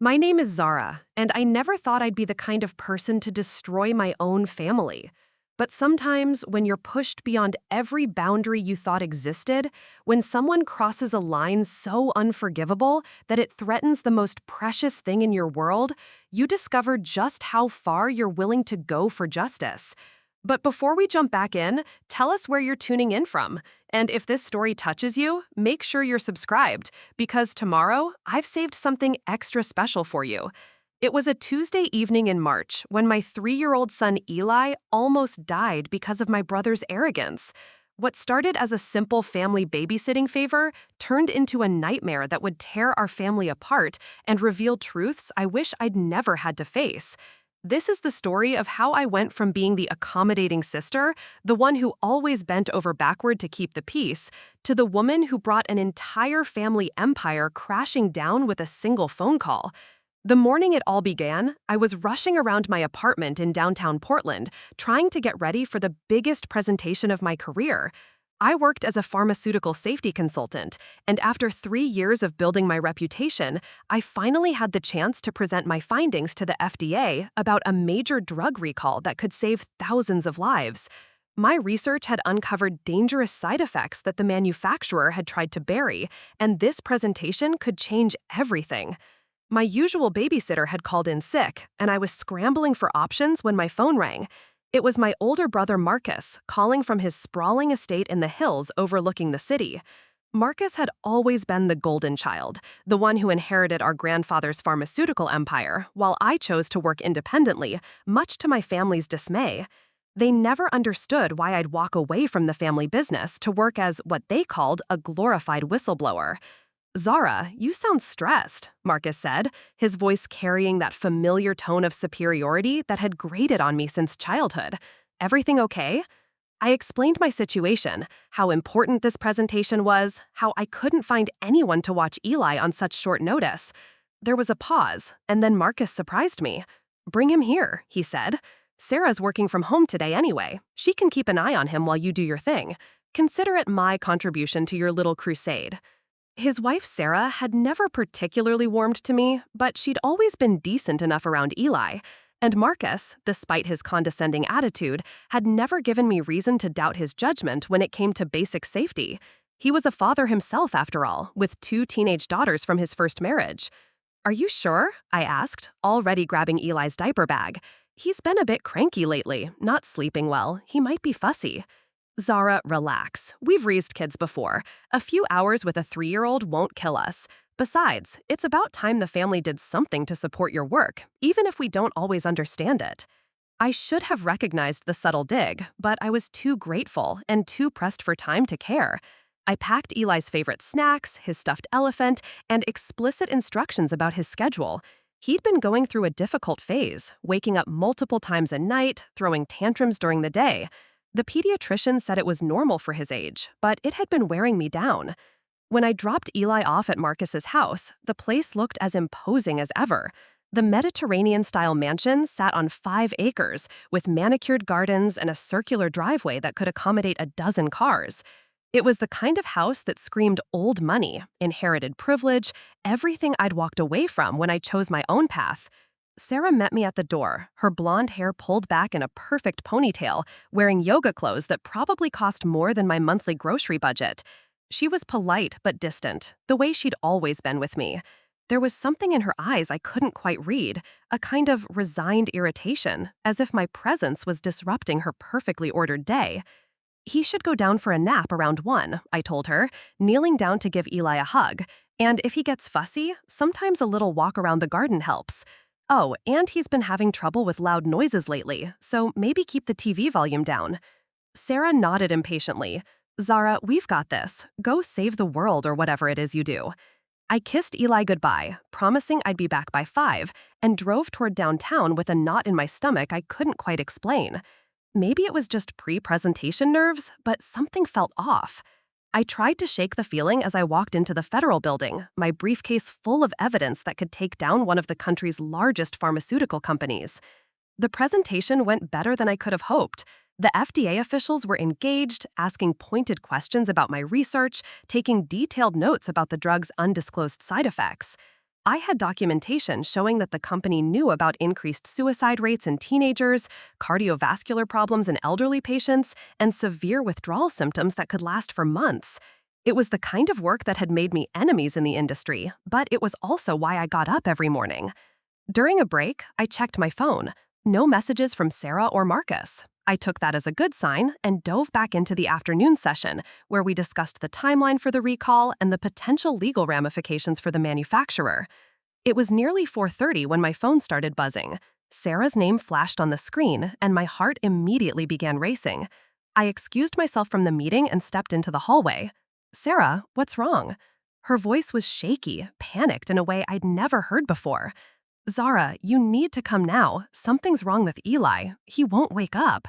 My name is Zara, and I never thought I'd be the kind of person to destroy my own family. But sometimes, when you're pushed beyond every boundary you thought existed, when someone crosses a line so unforgivable that it threatens the most precious thing in your world, you discover just how far you're willing to go for justice. But before we jump back in, tell us where you're tuning in from. And if this story touches you, make sure you're subscribed, because tomorrow, I've saved something extra special for you. It was a Tuesday evening in March when my 3-year-old son Eli almost died because of my brother's arrogance. What started as a simple family babysitting favor turned into a nightmare that would tear our family apart and reveal truths I wish I'd never had to face. This is the story of how I went from being the accommodating sister, the one who always bent over backward to keep the peace, to the woman who brought an entire family empire crashing down with a single phone call. The morning it all began, I was rushing around my apartment in downtown Portland, trying to get ready for the biggest presentation of my career. I worked as a pharmaceutical safety consultant, and after 3 years of building my reputation, I finally had the chance to present my findings to the FDA about a major drug recall that could save thousands of lives. My research had uncovered dangerous side effects that the manufacturer had tried to bury, and this presentation could change everything. My usual babysitter had called in sick, and I was scrambling for options when my phone rang. It was my older brother Marcus, calling from his sprawling estate in the hills overlooking the city. Marcus had always been the golden child, the one who inherited our grandfather's pharmaceutical empire, while I chose to work independently, much to my family's dismay. They never understood why I'd walk away from the family business to work as what they called a glorified whistleblower. "Zara, you sound stressed," Marcus said, his voice carrying that familiar tone of superiority that had grated on me since childhood. "Everything okay?" I explained my situation, how important this presentation was, how I couldn't find anyone to watch Eli on such short notice. There was a pause, and then Marcus surprised me. "Bring him here," he said. "Sarah's working from home today anyway. She can keep an eye on him while you do your thing. Consider it my contribution to your little crusade." His wife, Sarah, had never particularly warmed to me, but she'd always been decent enough around Eli. And Marcus, despite his condescending attitude, had never given me reason to doubt his judgment when it came to basic safety. He was a father himself, after all, with 2 teenage daughters from his first marriage. "Are you sure?" I asked, already grabbing Eli's diaper bag. "He's been a bit cranky lately, not sleeping well. He might be fussy." "Zara, relax. We've raised kids before. A few hours with a 3-year-old won't kill us. Besides, it's about time the family did something to support your work, even if we don't always understand it." I should have recognized the subtle dig, but I was too grateful and too pressed for time to care. I packed Eli's favorite snacks, his stuffed elephant, and explicit instructions about his schedule. He'd been going through a difficult phase, waking up multiple times a night, throwing tantrums during the day. The pediatrician said it was normal for his age, but it had been wearing me down. When I dropped Eli off at Marcus's house, the place looked as imposing as ever. The Mediterranean-style mansion sat on 5 acres, with manicured gardens and a circular driveway that could accommodate a dozen cars. It was the kind of house that screamed old money, inherited privilege, everything I'd walked away from when I chose my own path. Sarah met me at the door, her blonde hair pulled back in a perfect ponytail, wearing yoga clothes that probably cost more than my monthly grocery budget. She was polite but distant, the way she'd always been with me. There was something in her eyes I couldn't quite read, a kind of resigned irritation, as if my presence was disrupting her perfectly ordered day. "He should go down for a nap around 1, I told her, kneeling down to give Eli a hug. "And if he gets fussy, sometimes a little walk around the garden helps. Oh, and he's been having trouble with loud noises lately, so maybe keep the TV volume down." Sarah nodded impatiently. "Zara, we've got this. Go save the world or whatever it is you do." I kissed Eli goodbye, promising I'd be back by 5, and drove toward downtown with a knot in my stomach I couldn't quite explain. Maybe it was just pre-presentation nerves, but something felt off. I tried to shake the feeling as I walked into the federal building, my briefcase full of evidence that could take down one of the country's largest pharmaceutical companies. The presentation went better than I could have hoped. The FDA officials were engaged, asking pointed questions about my research, taking detailed notes about the drug's undisclosed side effects. I had documentation showing that the company knew about increased suicide rates in teenagers, cardiovascular problems in elderly patients, and severe withdrawal symptoms that could last for months. It was the kind of work that had made me enemies in the industry, but it was also why I got up every morning. During a break, I checked my phone. No messages from Sarah or Marcus. I took that as a good sign and dove back into the afternoon session, where we discussed the timeline for the recall and the potential legal ramifications for the manufacturer. It was nearly 4:30 when my phone started buzzing. Sarah's name flashed on the screen, and my heart immediately began racing. I excused myself from the meeting and stepped into the hallway. "Sarah, what's wrong?" Her voice was shaky, panicked in a way I'd never heard before. "Zara, you need to come now. Something's wrong with Eli. He won't wake up."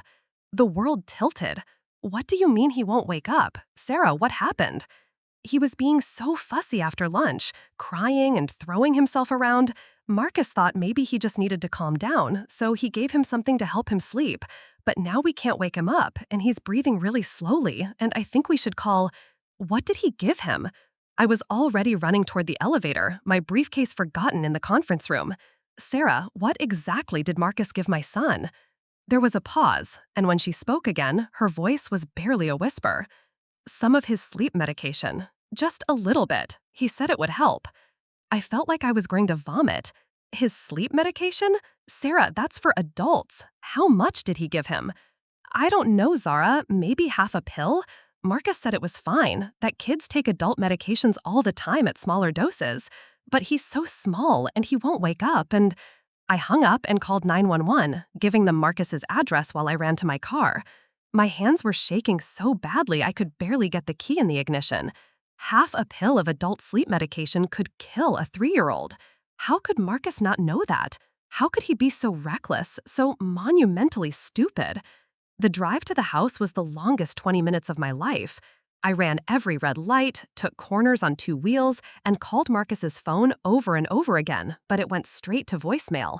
The world tilted. "What do you mean he won't wake up? Sarah, what happened?" "He was being so fussy after lunch, crying and throwing himself around. Marcus thought maybe he just needed to calm down, so he gave him something to help him sleep. But now we can't wake him up, and he's breathing really slowly, and I think we should call—" "What did he give him?" I was already running toward the elevator, my briefcase forgotten in the conference room. "Sarah, what exactly did Marcus give my son?" There was a pause, and when she spoke again, her voice was barely a whisper. "Some of his sleep medication. Just a little bit. He said it would help." I felt like I was going to vomit. "His sleep medication? Sarah, that's for adults. How much did he give him?" "I don't know, Zara. Maybe half a pill? Marcus said it was fine, that kids take adult medications all the time at smaller doses. But he's so small, and he won't wake up, and—" I hung up and called 911, giving them Marcus's address while I ran to my car. My hands were shaking so badly I could barely get the key in the ignition. Half a pill of adult sleep medication could kill a 3-year-old. How could Marcus not know that? How could he be so reckless, so monumentally stupid? The drive to the house was the longest 20 minutes of my life. I ran every red light, took corners on 2 wheels, and called Marcus's phone over and over again, but it went straight to voicemail.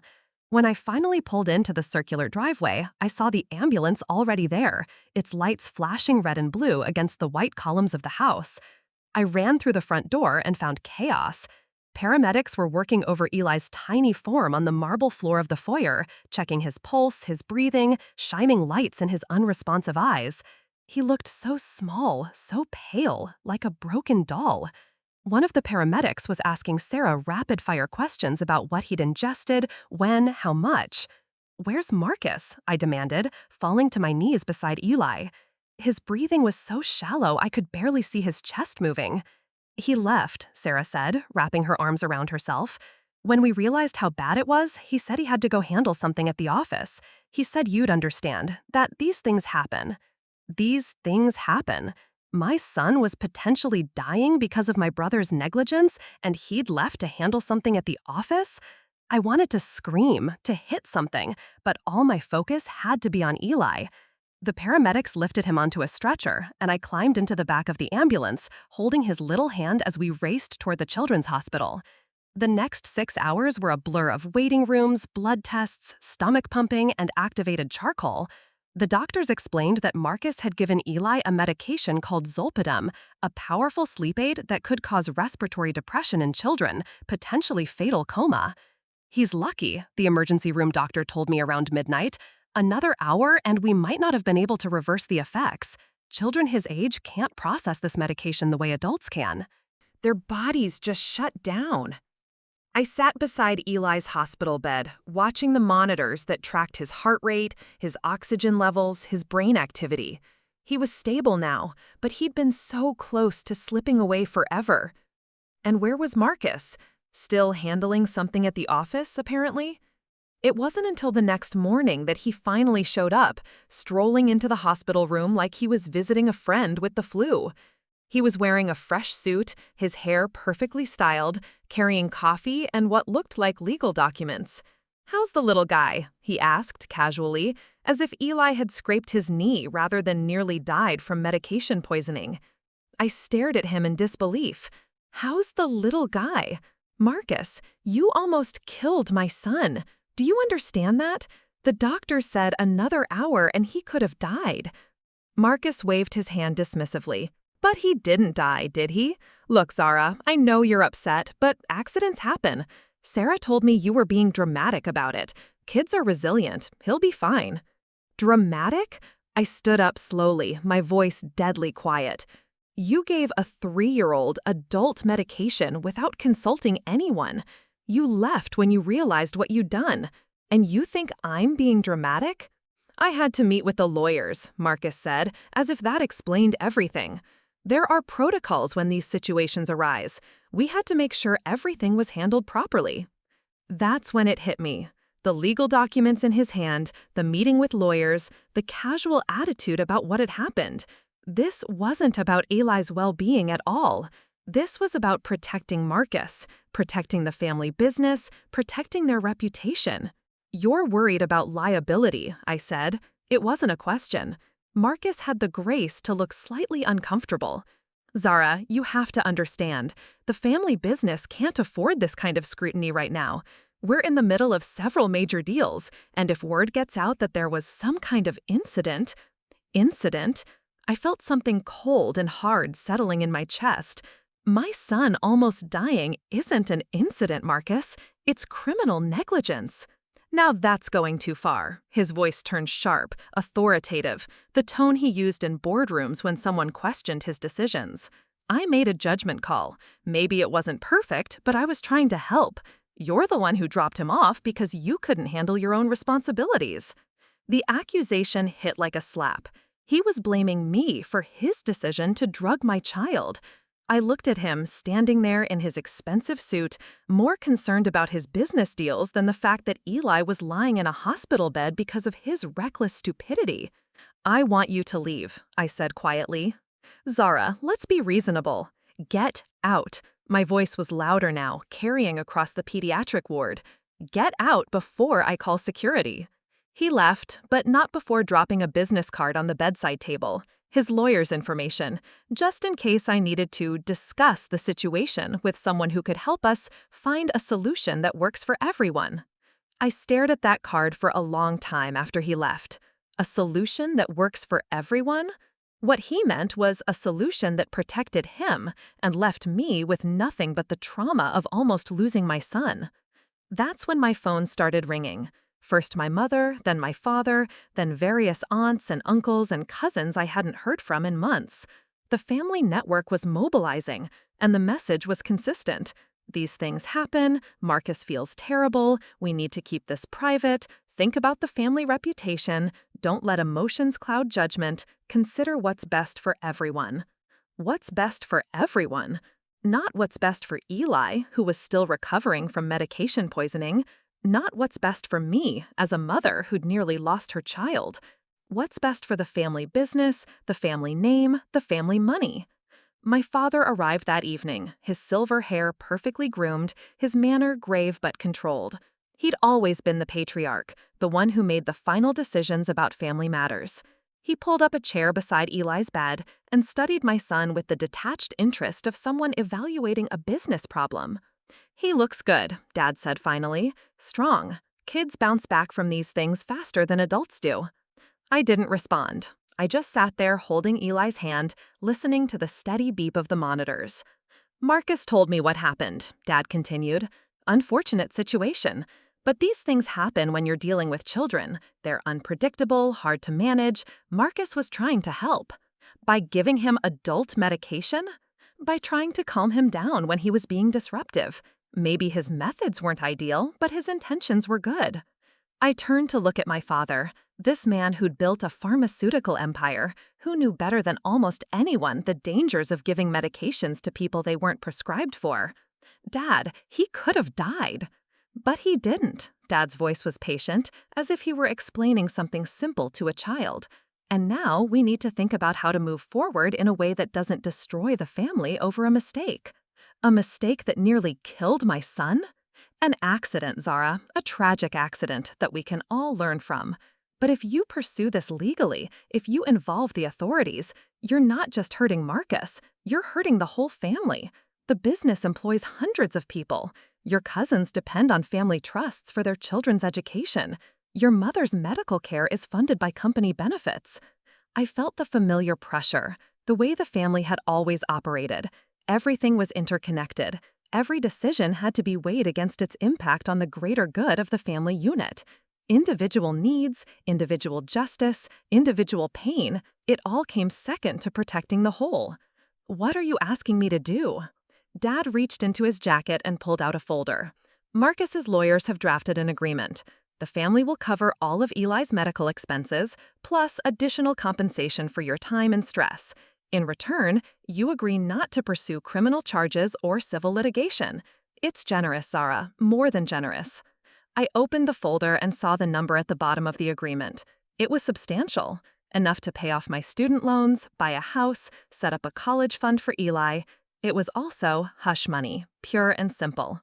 When I finally pulled into the circular driveway, I saw the ambulance already there, its lights flashing red and blue against the white columns of the house. I ran through the front door and found chaos. Paramedics were working over Eli's tiny form on the marble floor of the foyer, checking his pulse, his breathing, shining lights in his unresponsive eyes. He looked so small, so pale, like a broken doll. One of the paramedics was asking Sarah rapid-fire questions about what he'd ingested, when, how much. "Where's Marcus?" I demanded, falling to my knees beside Eli. His breathing was so shallow I could barely see his chest moving. "He left," Sarah said, wrapping her arms around herself. "When we realized how bad it was, he said he had to go handle something at the office. He said you'd understand, that these things happen." These things happen. My son was potentially dying because of my brother's negligence, and he'd left to handle something at the office? I wanted to scream, to hit something, but all my focus had to be on Eli. The paramedics lifted him onto a stretcher, and I climbed into the back of the ambulance, holding his little hand as we raced toward the children's hospital. The next 6 hours were a blur of waiting rooms, blood tests, stomach pumping, and activated charcoal. The doctors explained that Marcus had given Eli a medication called Zolpidem, a powerful sleep aid that could cause respiratory depression in children, potentially fatal coma. "He's lucky," the emergency room doctor told me around midnight. "Another hour and we might not have been able to reverse the effects. Children his age can't process this medication the way adults can." Their bodies just shut down. I sat beside Eli's hospital bed, watching the monitors that tracked his heart rate, his oxygen levels, his brain activity. He was stable now, but he'd been so close to slipping away forever. And where was Marcus? Still handling something at the office, apparently? It wasn't until the next morning that he finally showed up, strolling into the hospital room like he was visiting a friend with the flu. He was wearing a fresh suit, his hair perfectly styled, carrying coffee and what looked like legal documents. "How's the little guy?" he asked casually, as if Eli had scraped his knee rather than nearly died from medication poisoning. I stared at him in disbelief. "How's the little guy? Marcus, you almost killed my son. Do you understand that? The doctor said another hour and he could have died." Marcus waved his hand dismissively. But he didn't die, did he? Look, Zara, I know you're upset, but accidents happen. Sarah told me you were being dramatic about it. Kids are resilient. He'll be fine. Dramatic? I stood up slowly, my voice deadly quiet. You gave a 3-year-old adult medication without consulting anyone. You left when you realized what you'd done. And you think I'm being dramatic? I had to meet with the lawyers, Marcus said, as if that explained everything. There are protocols when these situations arise. We had to make sure everything was handled properly. That's when it hit me. The legal documents in his hand, the meeting with lawyers, the casual attitude about what had happened. This wasn't about Eli's well-being at all. This was about protecting Marcus, protecting the family business, protecting their reputation. You're worried about liability, I said. It wasn't a question. Marcus had the grace to look slightly uncomfortable. Zara, you have to understand. The family business can't afford this kind of scrutiny right now. We're in the middle of several major deals, and if word gets out that there was some kind of incident, I felt something cold and hard settling in my chest. My son almost dying isn't an incident, Marcus. It's criminal negligence. Now that's going too far. His voice turned sharp, authoritative, the tone he used in boardrooms when someone questioned his decisions. I made a judgment call. Maybe it wasn't perfect, but I was trying to help. You're the one who dropped him off because you couldn't handle your own responsibilities. The accusation hit like a slap. He was blaming me for his decision to drug my child. I looked at him standing there in his expensive suit, more concerned about his business deals than the fact that Eli was lying in a hospital bed because of his reckless stupidity. I want you to leave, I said quietly. Zara, let's be reasonable. Get out. My voice was louder now, carrying across the pediatric ward. Get out before I call security. He left, but not before dropping a business card on the bedside table. His lawyer's information, just in case I needed to discuss the situation with someone who could help us find a solution that works for everyone. I stared at that card for a long time after he left. A solution that works for everyone? What he meant was a solution that protected him and left me with nothing but the trauma of almost losing my son. That's when my phone started ringing. First my mother, then my father, then various aunts and uncles and cousins I hadn't heard from in months. The family network was mobilizing, and the message was consistent. These things happen, Marcus feels terrible, we need to keep this private, think about the family reputation, don't let emotions cloud judgment, consider what's best for everyone. What's best for everyone? Not what's best for Eli, who was still recovering from medication poisoning. Not what's best for me, as a mother who'd nearly lost her child. What's best for the family business, the family name, the family money? My father arrived that evening, his silver hair perfectly groomed, his manner grave but controlled. He'd always been the patriarch, the one who made the final decisions about family matters. He pulled up a chair beside Eli's bed and studied my son with the detached interest of someone evaluating a business problem. He looks good, Dad said finally. Strong. Kids bounce back from these things faster than adults do. I didn't respond. I just sat there holding Eli's hand, listening to the steady beep of the monitors. Marcus told me what happened, Dad continued. Unfortunate situation. But these things happen when you're dealing with children. They're unpredictable, hard to manage. Marcus was trying to help. By giving him adult medication? By trying to calm him down when he was being disruptive. Maybe his methods weren't ideal, but his intentions were good. I turned to look at my father, this man who'd built a pharmaceutical empire, who knew better than almost anyone the dangers of giving medications to people they weren't prescribed for. Dad, he could have died. But he didn't. Dad's voice was patient, as if he were explaining something simple to a child. And now we need to think about how to move forward in a way that doesn't destroy the family over a mistake. A mistake that nearly killed my son? An accident, Zara, a tragic accident that we can all learn from. But if you pursue this legally, if you involve the authorities, you're not just hurting Marcus, you're hurting the whole family. The business employs hundreds of people. Your cousins depend on family trusts for their children's education. Your mother's medical care is funded by company benefits. I felt the familiar pressure. the way the family had always operated. Everything was interconnected. Every decision had to be weighed against its impact on the greater good of the family unit. Individual needs, individual justice, individual pain, it all came second to protecting the whole. What are you asking me to do? Dad reached into his jacket and pulled out a folder. Marcus's lawyers have drafted an agreement. The family will cover all of Eli's medical expenses, plus additional compensation for your time and stress. In return, you agree not to pursue criminal charges or civil litigation. It's generous, Zara, more than generous. I opened the folder and saw the number at the bottom of the agreement. It was substantial, enough to pay off my student loans, buy a house, set up a college fund for Eli. It was also hush money, pure and simple.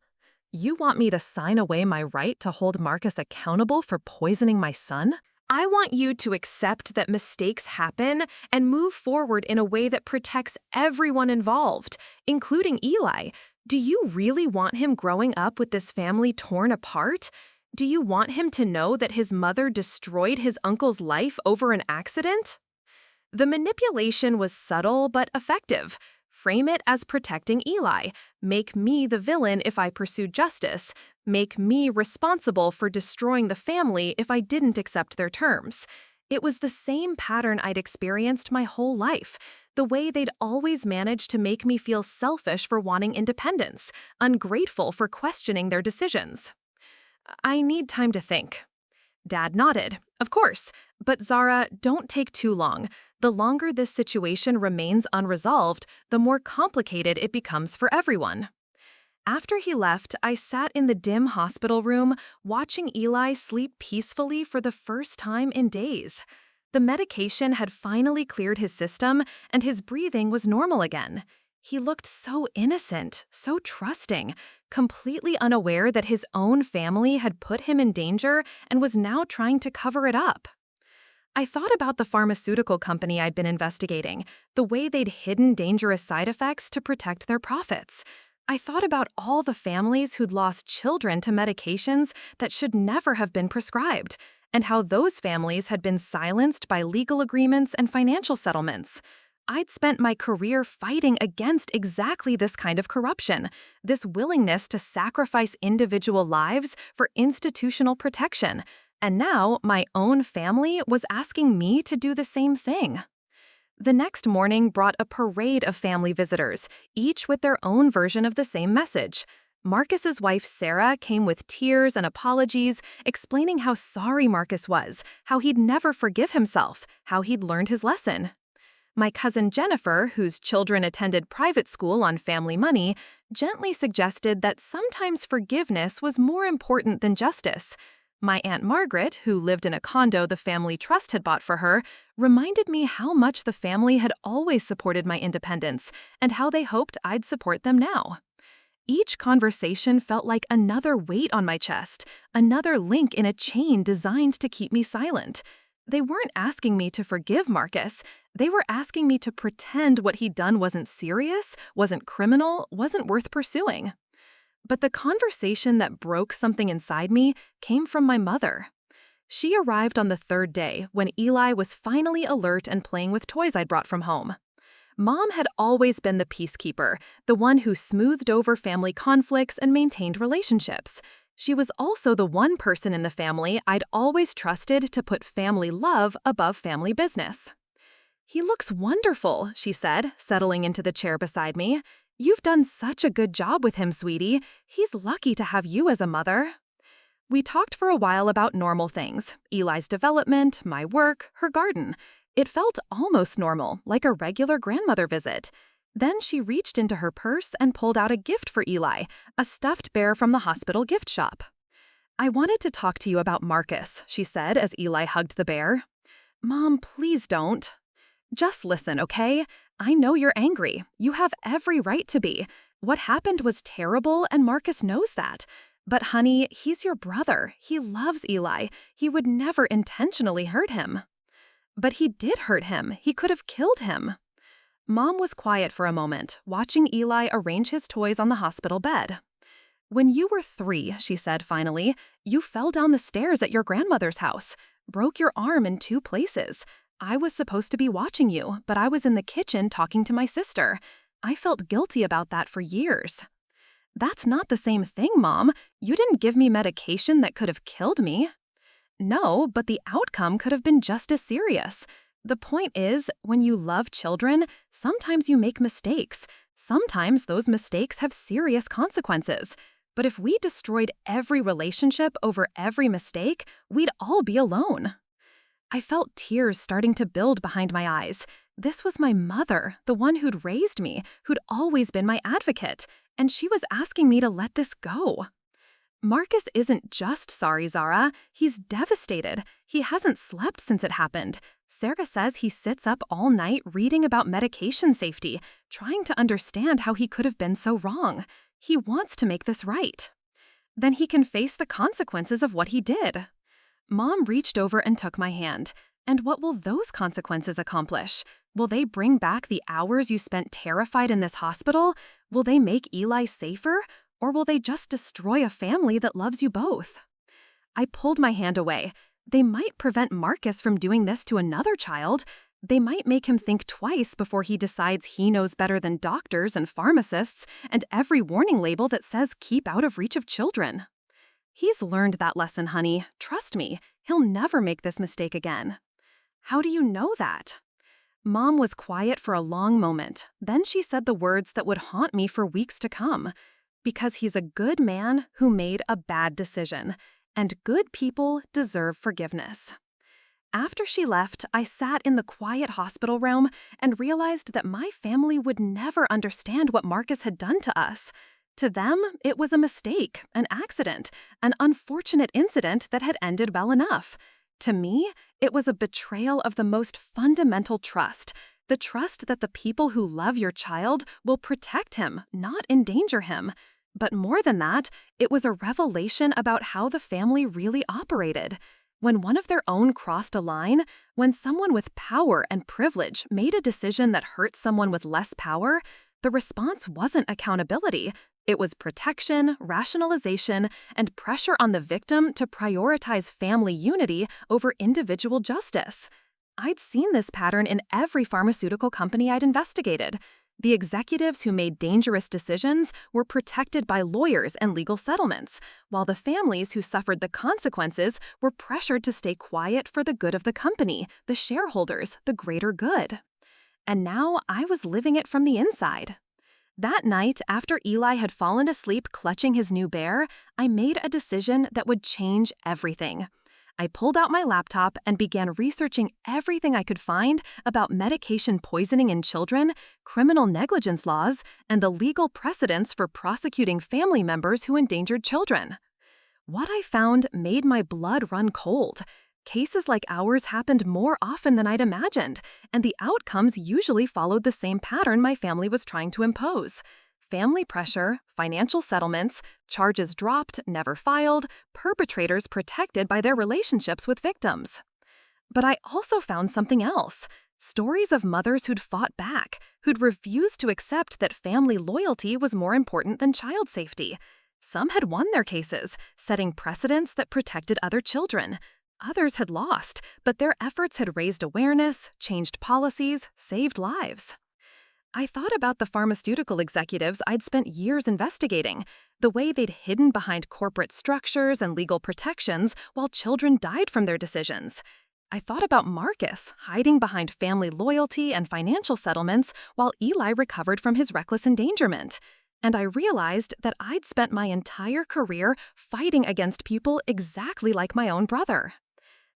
You want me to sign away my right to hold Marcus accountable for poisoning my son? I want you to accept that mistakes happen and move forward in a way that protects everyone involved, including Eli. Do you really want him growing up with this family torn apart? Do you want him to know that his mother destroyed his uncle's life over an accident? The manipulation was subtle but effective. Frame it as protecting Eli. Make me the villain if I pursue justice. Make me responsible for destroying the family if I didn't accept their terms. It was the same pattern I'd experienced my whole life. The way they'd always managed to make me feel selfish for wanting independence, ungrateful for questioning their decisions. I need time to think. Dad nodded. Of course. But Zara, don't take too long. The longer this situation remains unresolved, the more complicated it becomes for everyone. After he left, I sat in the dim hospital room, watching Eli sleep peacefully for the first time in days. The medication had finally cleared his system, and his breathing was normal again. He looked so innocent, so trusting, completely unaware that his own family had put him in danger and was now trying to cover it up. I thought about the pharmaceutical company I'd been investigating, the way they'd hidden dangerous side effects to protect their profits. I thought about all the families who'd lost children to medications that should never have been prescribed, and how those families had been silenced by legal agreements and financial settlements. I'd spent my career fighting against exactly this kind of corruption, this willingness to sacrifice individual lives for institutional protection. And now my own family was asking me to do the same thing. The next morning brought a parade of family visitors, each with their own version of the same message. Marcus's wife Zara came with tears and apologies, explaining how sorry Marcus was, how he'd never forgive himself, how he'd learned his lesson. My cousin Jennifer, whose children attended private school on family money, gently suggested that sometimes forgiveness was more important than justice. My Aunt Margaret, who lived in a condo the family trust had bought for her, reminded me how much the family had always supported my independence and how they hoped I'd support them now. Each conversation felt like another weight on my chest, another link in a chain designed to keep me silent. They weren't asking me to forgive Marcus. They were asking me to pretend what he'd done wasn't serious, wasn't criminal, wasn't worth pursuing. But the conversation that broke something inside me came from my mother. She arrived on the third day, when Eli was finally alert and playing with toys I'd brought from home. Mom had always been the peacekeeper, the one who smoothed over family conflicts and maintained relationships. She was also the one person in the family I'd always trusted to put family love above family business. "He looks wonderful," she said, settling into the chair beside me. "You've done such a good job with him, sweetie. He's lucky to have you as a mother." We talked for a while about normal things, Eli's development, my work, her garden. It felt almost normal, like a regular grandmother visit. Then she reached into her purse and pulled out a gift for Eli, a stuffed bear from the hospital gift shop. "I wanted to talk to you about Marcus," she said as Eli hugged the bear. "Mom, please don't." "Just listen, okay? I know you're angry. You have every right to be. What happened was terrible, and Marcus knows that. But honey, he's your brother. He loves Eli. He would never intentionally hurt him." "But he did hurt him. He could have killed him." Mom was quiet for a moment, watching Eli arrange his toys on the hospital bed. "When you were 3, she said finally, you fell down the stairs at your grandmother's house, broke your arm in 2 places. I was supposed to be watching you, but I was in the kitchen talking to my sister. I felt guilty about that for years. That's not the same thing, Mom. You didn't give me medication that could have killed me. No, but the outcome could have been just as serious. The point is, when you love children, sometimes you make mistakes. Sometimes those mistakes have serious consequences. But if we destroyed every relationship over every mistake, we'd all be alone. I felt tears starting to build behind my eyes. This was my mother, the one who'd raised me, who'd always been my advocate, and she was asking me to let this go. Marcus isn't just sorry, Zara. He's devastated. He hasn't slept since it happened. Sarah says he sits up all night reading about medication safety, trying to understand how he could have been so wrong. He wants to make this right. Then he can face the consequences of what he did. Mom reached over and took my hand. And what will those consequences accomplish? Will they bring back the hours you spent terrified in this hospital? Will they make Eli safer? Or will they just destroy a family that loves you both? I pulled my hand away. They might prevent Marcus from doing this to another child. They might make him think twice before he decides he knows better than doctors and pharmacists and every warning label that says keep out of reach of children. He's learned that lesson, honey. Trust me, he'll never make this mistake again. How do you know that? Mom was quiet for a long moment. Then she said the words that would haunt me for weeks to come. Because he's a good man who made a bad decision, and good people deserve forgiveness. After she left, I sat in the quiet hospital room and realized that my family would never understand what Marcus had done to us. To them, it was a mistake, an accident, an unfortunate incident that had ended well enough. To me, it was a betrayal of the most fundamental trust, the trust that the people who love your child will protect him, not endanger him. But more than that, it was a revelation about how the family really operated. When one of their own crossed a line, when someone with power and privilege made a decision that hurt someone with less power, the response wasn't accountability. It was protection, rationalization, and pressure on the victim to prioritize family unity over individual justice. I'd seen this pattern in every pharmaceutical company I'd investigated. The executives who made dangerous decisions were protected by lawyers and legal settlements, while the families who suffered the consequences were pressured to stay quiet for the good of the company, the shareholders, the greater good. And now I was living it from the inside. That night, after Eli had fallen asleep clutching his new bear, I made a decision that would change everything. I pulled out my laptop and began researching everything I could find about medication poisoning in children, criminal negligence laws, and the legal precedents for prosecuting family members who endangered children. What I found made my blood run cold. Cases like ours happened more often than I'd imagined, and the outcomes usually followed the same pattern my family was trying to impose. Family pressure, financial settlements, charges dropped, never filed, perpetrators protected by their relationships with victims. But I also found something else. Stories of mothers who'd fought back, who'd refused to accept that family loyalty was more important than child safety. Some had won their cases, setting precedents that protected other children. Others had lost, but their efforts had raised awareness, changed policies, saved lives. I thought about the pharmaceutical executives I'd spent years investigating, the way they'd hidden behind corporate structures and legal protections while children died from their decisions. I thought about Marcus hiding behind family loyalty and financial settlements while Eli recovered from his reckless endangerment. And I realized that I'd spent my entire career fighting against people exactly like my own brother.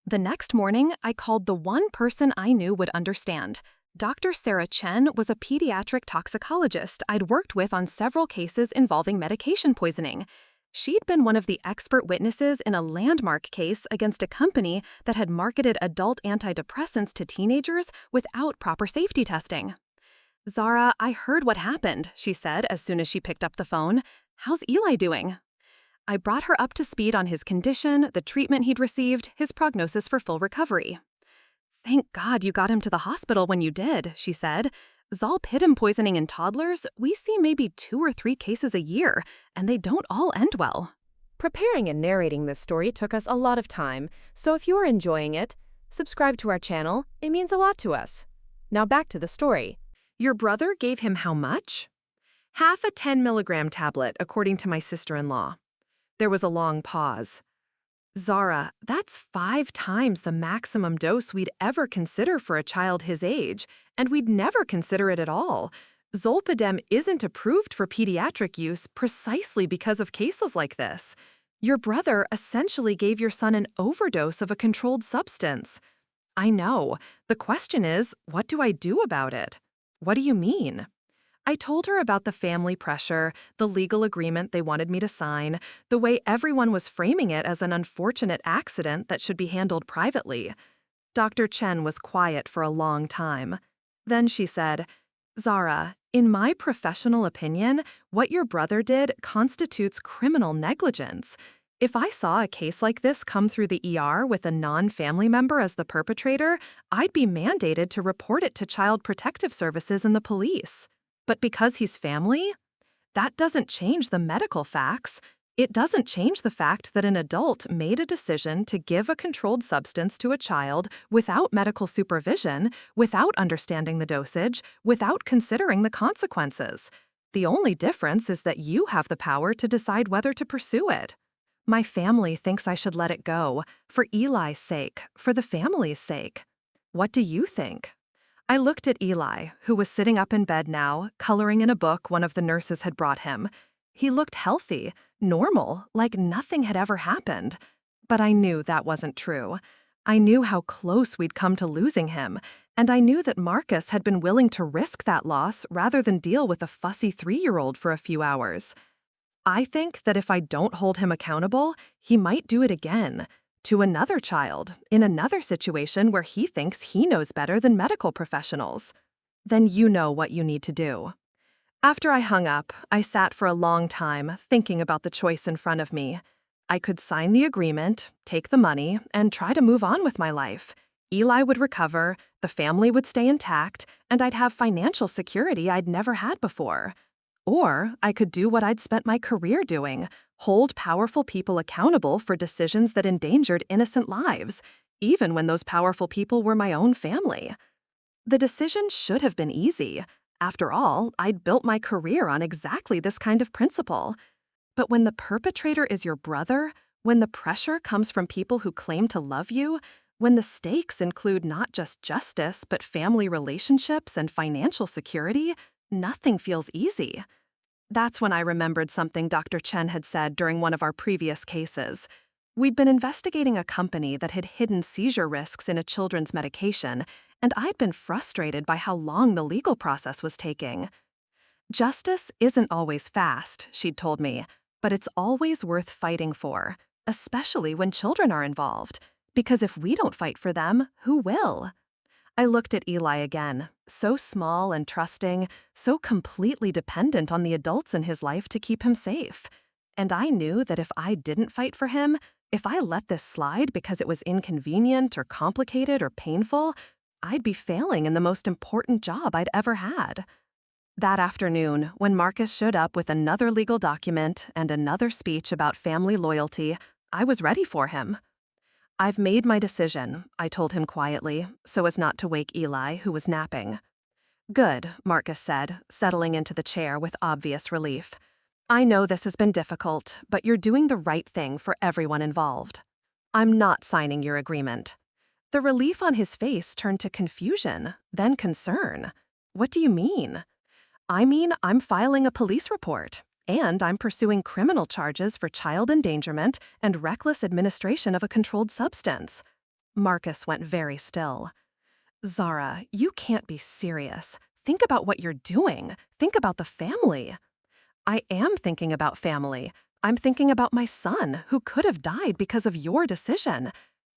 The next morning, I called the one person I knew would understand. Dr. Sarah Chen was a pediatric toxicologist I'd worked with on several cases involving medication poisoning. She'd been one of the expert witnesses in a landmark case against a company that had marketed adult antidepressants to teenagers without proper safety testing. "Zara, I heard what happened," she said as soon as she picked up the phone. "How's Eli doing?" I brought her up to speed on his condition, the treatment he'd received, his prognosis for full recovery. "Thank God you got him to the hospital when you did," she said. "Zolpidem poisoning in toddlers, we see maybe 2 or 3 cases a year, and they don't all end well." Preparing and narrating this story took us a lot of time, so if you're enjoying it, Subscribe to our channel, it means a lot to us. Now back to the story. Your brother gave him how much? Half a 10-milligram tablet, according to my sister-in-law. There was a long pause. Zara, that's 5 times the maximum dose we'd ever consider for a child his age, and we'd never consider it at all. Zolpidem isn't approved for pediatric use precisely because of cases like this. Your brother essentially gave your son an overdose of a controlled substance. I know. The question is, what do I do about it? What do you mean? I told her about the family pressure, the legal agreement they wanted me to sign, the way everyone was framing it as an unfortunate accident that should be handled privately. Dr. Chen was quiet for a long time. Then she said, Zara, in my professional opinion, what your brother did constitutes criminal negligence. If I saw a case like this come through the ER with a non-family member as the perpetrator, I'd be mandated to report it to Child Protective Services and the police. But because he's family, that doesn't change the medical facts. It doesn't change the fact that an adult made a decision to give a controlled substance to a child without medical supervision, without understanding the dosage, without considering the consequences. The only difference is that you have the power to decide whether to pursue it. My family thinks I should let it go, for Eli's sake, for the family's sake. What do you think? I looked at Eli, who was sitting up in bed now, coloring in a book one of the nurses had brought him. He looked healthy, normal, like nothing had ever happened. But I knew that wasn't true. I knew how close we'd come to losing him, and I knew that Marcus had been willing to risk that loss rather than deal with a fussy 3-year-old for a few hours. I think that if I don't hold him accountable, he might do it again. To another child, in another situation where he thinks he knows better than medical professionals. Then you know what you need to do. After I hung up, I sat for a long time thinking about the choice in front of me. I could sign the agreement, take the money, and try to move on with my life. Eli would recover, the family would stay intact, and I'd have financial security I'd never had before. Or I could do what I'd spent my career doing, hold powerful people accountable for decisions that endangered innocent lives, even when those powerful people were my own family. The decision should have been easy. After all, I'd built my career on exactly this kind of principle. But when the perpetrator is your brother, when the pressure comes from people who claim to love you, when the stakes include not just justice but family relationships and financial security, nothing feels easy. That's when I remembered something Dr. Chen had said during one of our previous cases. We'd been investigating a company that had hidden seizure risks in a children's medication, and I'd been frustrated by how long the legal process was taking. Justice isn't always fast, she'd told me, but it's always worth fighting for, especially when children are involved, because if we don't fight for them, who will? I looked at Eli again, so small and trusting, so completely dependent on the adults in his life to keep him safe. And I knew that if I didn't fight for him, if I let this slide because it was inconvenient or complicated or painful, I'd be failing in the most important job I'd ever had. That afternoon, when Marcus showed up with another legal document and another speech about family loyalty, I was ready for him. I've made my decision, I told him quietly, so as not to wake Eli, who was napping. Good, Marcus said, settling into the chair with obvious relief. I know this has been difficult, but you're doing the right thing for everyone involved. I'm not signing your agreement. The relief on his face turned to confusion, then concern. What do you mean? I mean, I'm filing a police report. And I'm pursuing criminal charges for child endangerment and reckless administration of a controlled substance. Marcus went very still. Zara, you can't be serious. Think about what you're doing. Think about the family. I am thinking about family. I'm thinking about my son, who could have died because of your decision.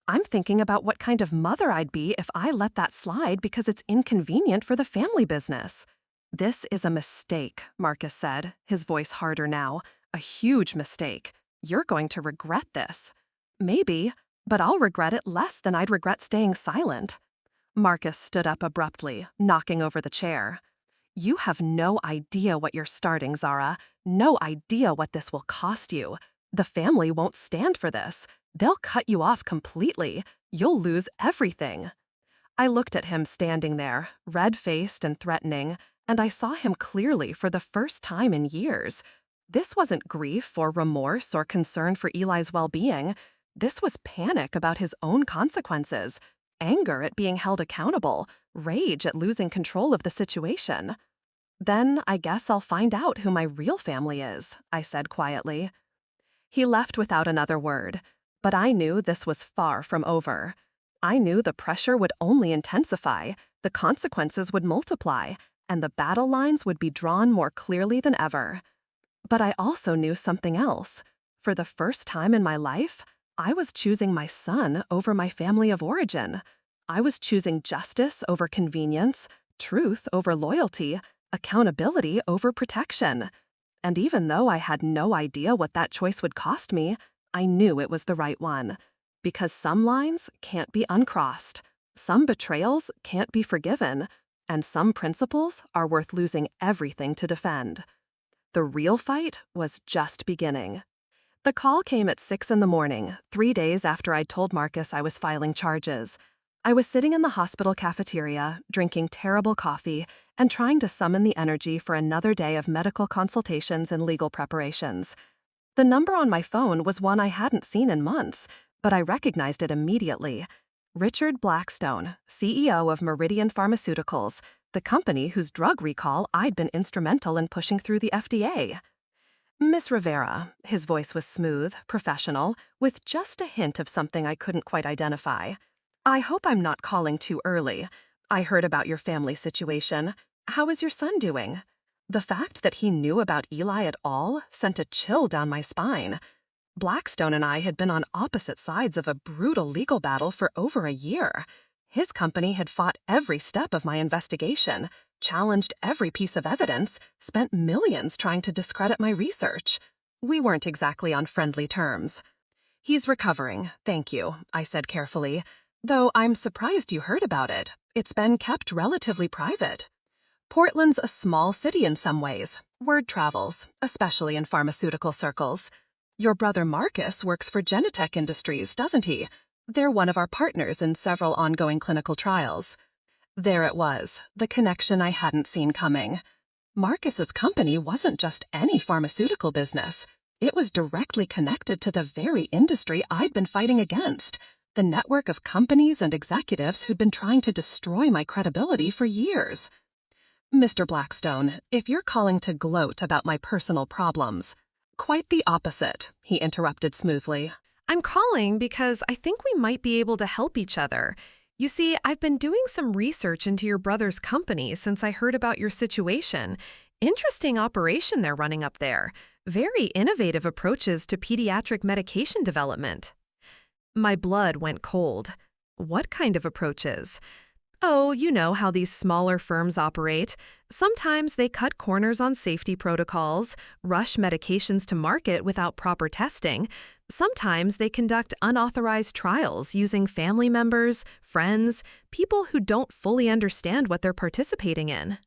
I'm thinking about what kind of mother I'd be if I let that slide because it's inconvenient for the family business. This is a mistake, Marcus said, his voice harder now. A huge mistake. You're going to regret this. Maybe, but I'll regret it less than I'd regret staying silent. Marcus stood up abruptly, knocking over the chair. You have no idea what you're starting, Zara. No idea what this will cost you. The family won't stand for this. They'll cut you off completely. You'll lose everything." I looked at him standing there, red-faced and threatening, and I saw him clearly for the first time in years. This wasn't grief or remorse or concern for Eli's well-being. This was panic about his own consequences, anger at being held accountable, rage at losing control of the situation. "Then I guess I'll find out who my real family is," I said quietly. He left without another word, but I knew this was far from over. I knew the pressure would only intensify, the consequences would multiply, and the battle lines would be drawn more clearly than ever. But I also knew something else. For the first time in my life, I was choosing my son over my family of origin. I was choosing justice over convenience, truth over loyalty, accountability over protection. And even though I had no idea what that choice would cost me, I knew it was the right one. Because some lines can't be uncrossed, some betrayals can't be forgiven, and some principles are worth losing everything to defend. The real fight was just beginning. The call came at 6 in the morning, 3 days after I'd told Marcus I was filing charges. I was sitting in the hospital cafeteria, drinking terrible coffee, and trying to summon the energy for another day of medical consultations and legal preparations. The number on my phone was one I hadn't seen in months, but I recognized it immediately. Richard Blackstone, CEO of Meridian Pharmaceuticals, the company whose drug recall I'd been instrumental in pushing through the FDA. "Miss Rivera," his voice was smooth, professional, with just a hint of something I couldn't quite identify. "I hope I'm not calling too early. I heard about your family situation. How is your son doing?" The fact that he knew about Eli at all sent a chill down my spine. Blackstone and I had been on opposite sides of a brutal legal battle for over a year. His company had fought every step of my investigation, challenged every piece of evidence, spent millions trying to discredit my research. We weren't exactly on friendly terms. "He's recovering, thank you," I said carefully, "though I'm surprised you heard about it. It's been kept relatively private." Portland's a small city in some ways. Word travels, especially in pharmaceutical circles. "Your brother Marcus works for Genentech Industries, doesn't he? They're one of our partners in several ongoing clinical trials." There it was, the connection I hadn't seen coming. Marcus's company wasn't just any pharmaceutical business. It was directly connected to the very industry I'd been fighting against, the network of companies and executives who'd been trying to destroy my credibility for years. "Mr. Blackstone, if you're calling to gloat about my personal problems—" "Quite the opposite," he interrupted smoothly. I'm calling because I think we might be able to help each other. You see, I've been doing some research into your brother's company since I heard about your situation. Interesting operation they're running up there. Very innovative approaches to pediatric medication development." My blood went cold. What kind of approaches? Oh, you know how these smaller firms operate. Sometimes they cut corners on safety protocols, rush medications to market without proper testing. Sometimes they conduct unauthorized trials using family members, friends, people who don't fully understand what they're participating in.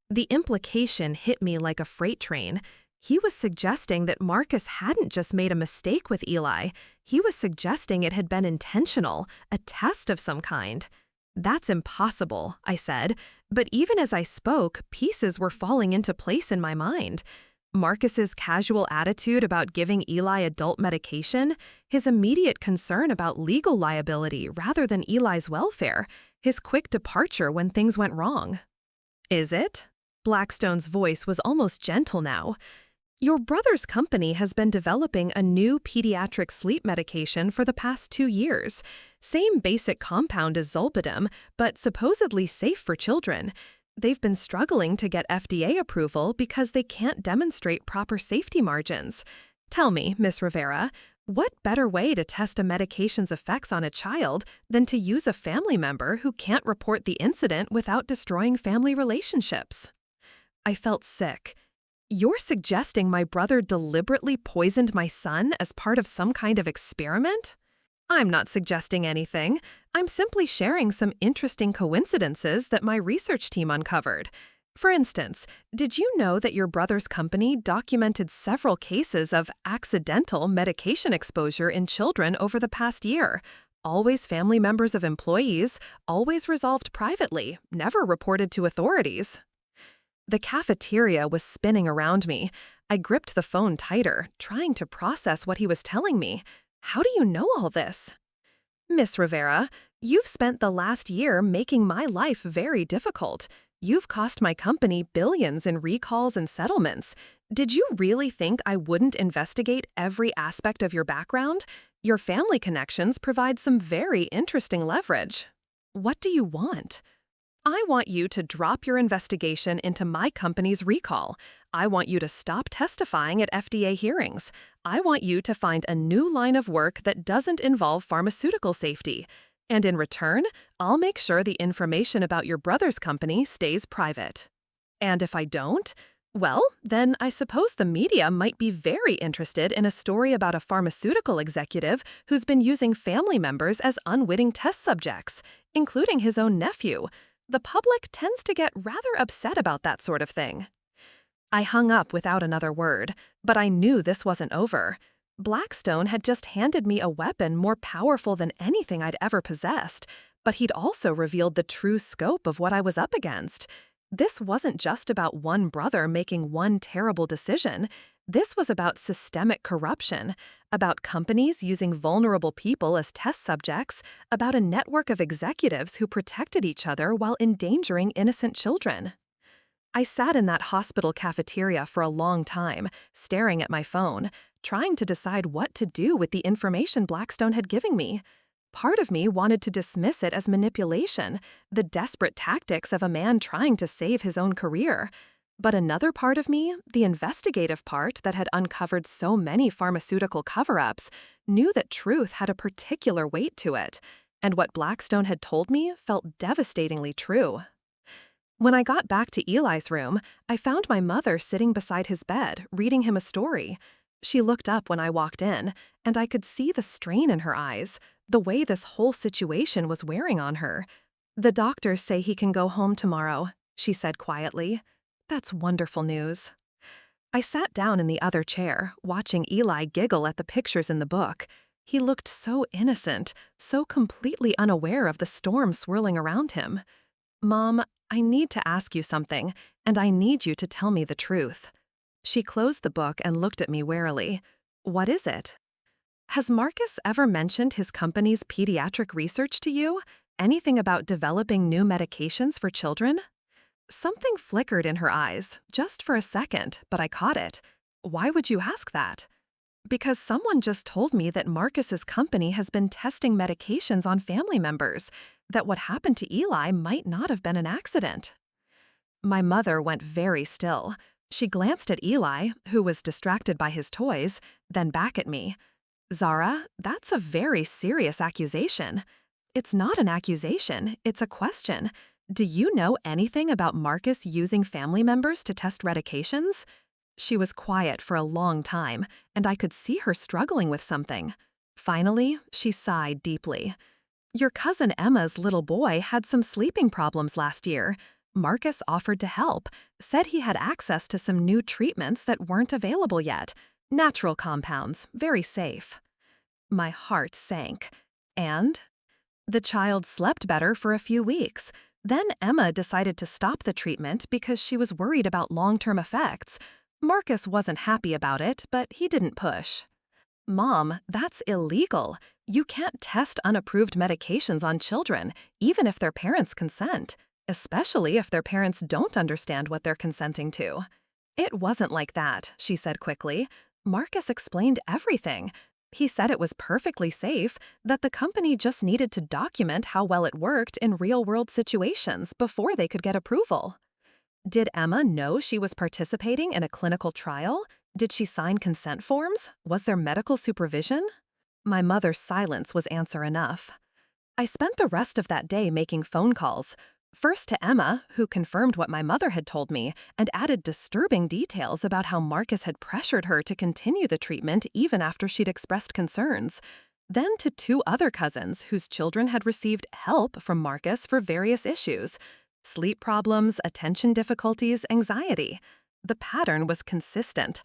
The implication hit me like a freight train. He was suggesting that Marcus hadn't just made a mistake with Eli. He was suggesting it had been intentional, a test of some kind. "That's impossible," I said, but even as I spoke, pieces were falling into place in my mind. Marcus's casual attitude about giving Eli adult medication, his immediate concern about legal liability rather than Eli's welfare, his quick departure when things went wrong. "Is it?" Blackstone's voice was almost gentle now. "Your brother's company has been developing a new pediatric sleep medication for the past 2 years. Same basic compound as Zolpidem, but supposedly safe for children. They've been struggling to get FDA approval because they can't demonstrate proper safety margins. Tell me, Miss Rivera, what better way to test a medication's effects on a child than to use a family member who can't report the incident without destroying family relationships?" I felt sick. "You're suggesting my brother deliberately poisoned my son as part of some kind of experiment?" "I'm not suggesting anything. I'm simply sharing some interesting coincidences that my research team uncovered. For instance, did you know that your brother's company documented several cases of accidental medication exposure in children over the past year, Always family members of employees, always resolved privately, never reported to authorities. The cafeteria was spinning around me. I gripped the phone tighter, trying to process what he was telling me. How do you know all this? Miss Rivera, you've spent the last year making my life very difficult. You've cost my company billions in recalls and settlements. Did you really think I wouldn't investigate every aspect of your background? Your family connections provide some very interesting leverage. What do you want? I want you to drop your investigation into my company's recall. I want you to stop testifying at FDA hearings. I want you to find a new line of work that doesn't involve pharmaceutical safety. And in return, I'll make sure the information about your brother's company stays private. And if I don't, well, then I suppose the media might be very interested in a story about a pharmaceutical executive who's been using family members as unwitting test subjects, including his own nephew. The public tends to get rather upset about that sort of thing. I hung up without another word, but I knew this wasn't over. Blackstone had just handed me a weapon more powerful than anything I'd ever possessed, but he'd also revealed the true scope of what I was up against. This wasn't just about one brother making one terrible decision. This was about systemic corruption, about companies using vulnerable people as test subjects, about a network of executives who protected each other while endangering innocent children. I sat in that hospital cafeteria for a long time, staring at my phone, trying to decide what to do with the information Blackstone had given me. Part of me wanted to dismiss it as manipulation, the desperate tactics of a man trying to save his own career. But another part of me, the investigative part that had uncovered so many pharmaceutical cover-ups, knew that truth had a particular weight to it, and what Blackstone had told me felt devastatingly true. When I got back to Eli's room, I found my mother sitting beside his bed, reading him a story. She looked up when I walked in, and I could see the strain in her eyes, the way this whole situation was wearing on her. "The doctors say he can go home tomorrow," she said quietly. "That's wonderful news." I sat down in the other chair, watching Eli giggle at the pictures in the book. He looked so innocent, so completely unaware of the storm swirling around him. "Mom, I need to ask you something, and I need you to tell me the truth." She closed the book and looked at me warily. "What is it?" "Has Marcus ever mentioned his company's pediatric research to you? Anything about developing new medications for children?" Something flickered in her eyes, just for a second, but I caught it. "Why would you ask that?" "Because someone just told me that Marcus's company has been testing medications on family members, that what happened to Eli might not have been an accident." My mother went very still. She glanced at Eli, who was distracted by his toys, then back at me. "Zara, that's a very serious accusation." "It's not an accusation, it's a question. Do you know anything about Marcus using family members to test medications?" She was quiet for a long time, and I could see her struggling with something. Finally, she sighed deeply. "Your cousin Emma's little boy had some sleeping problems last year. Marcus offered to help, said he had access to some new treatments that weren't available yet. Natural compounds, very safe." My heart sank. "And?" "The child slept better for a few weeks. Then Emma decided to stop the treatment because she was worried about long-term effects. Marcus wasn't happy about it, but he didn't push." "Mom, that's illegal. You can't test unapproved medications on children, even if their parents consent, especially if their parents don't understand what they're consenting to." "It wasn't like that," she said quickly. "Marcus explained everything. He said it was perfectly safe, that the company just needed to document how well it worked in real-world situations before they could get approval." "Did Emma know she was participating in a clinical trial? Did she sign consent forms? Was there medical supervision?" My mother's silence was answer enough. I spent the rest of that day making phone calls. First to Emma, who confirmed what my mother had told me and added disturbing details about how Marcus had pressured her to continue the treatment even after she'd expressed concerns. Then to two other cousins whose children had received help from Marcus for various issues: sleep problems, attention difficulties, anxiety. The pattern was consistent.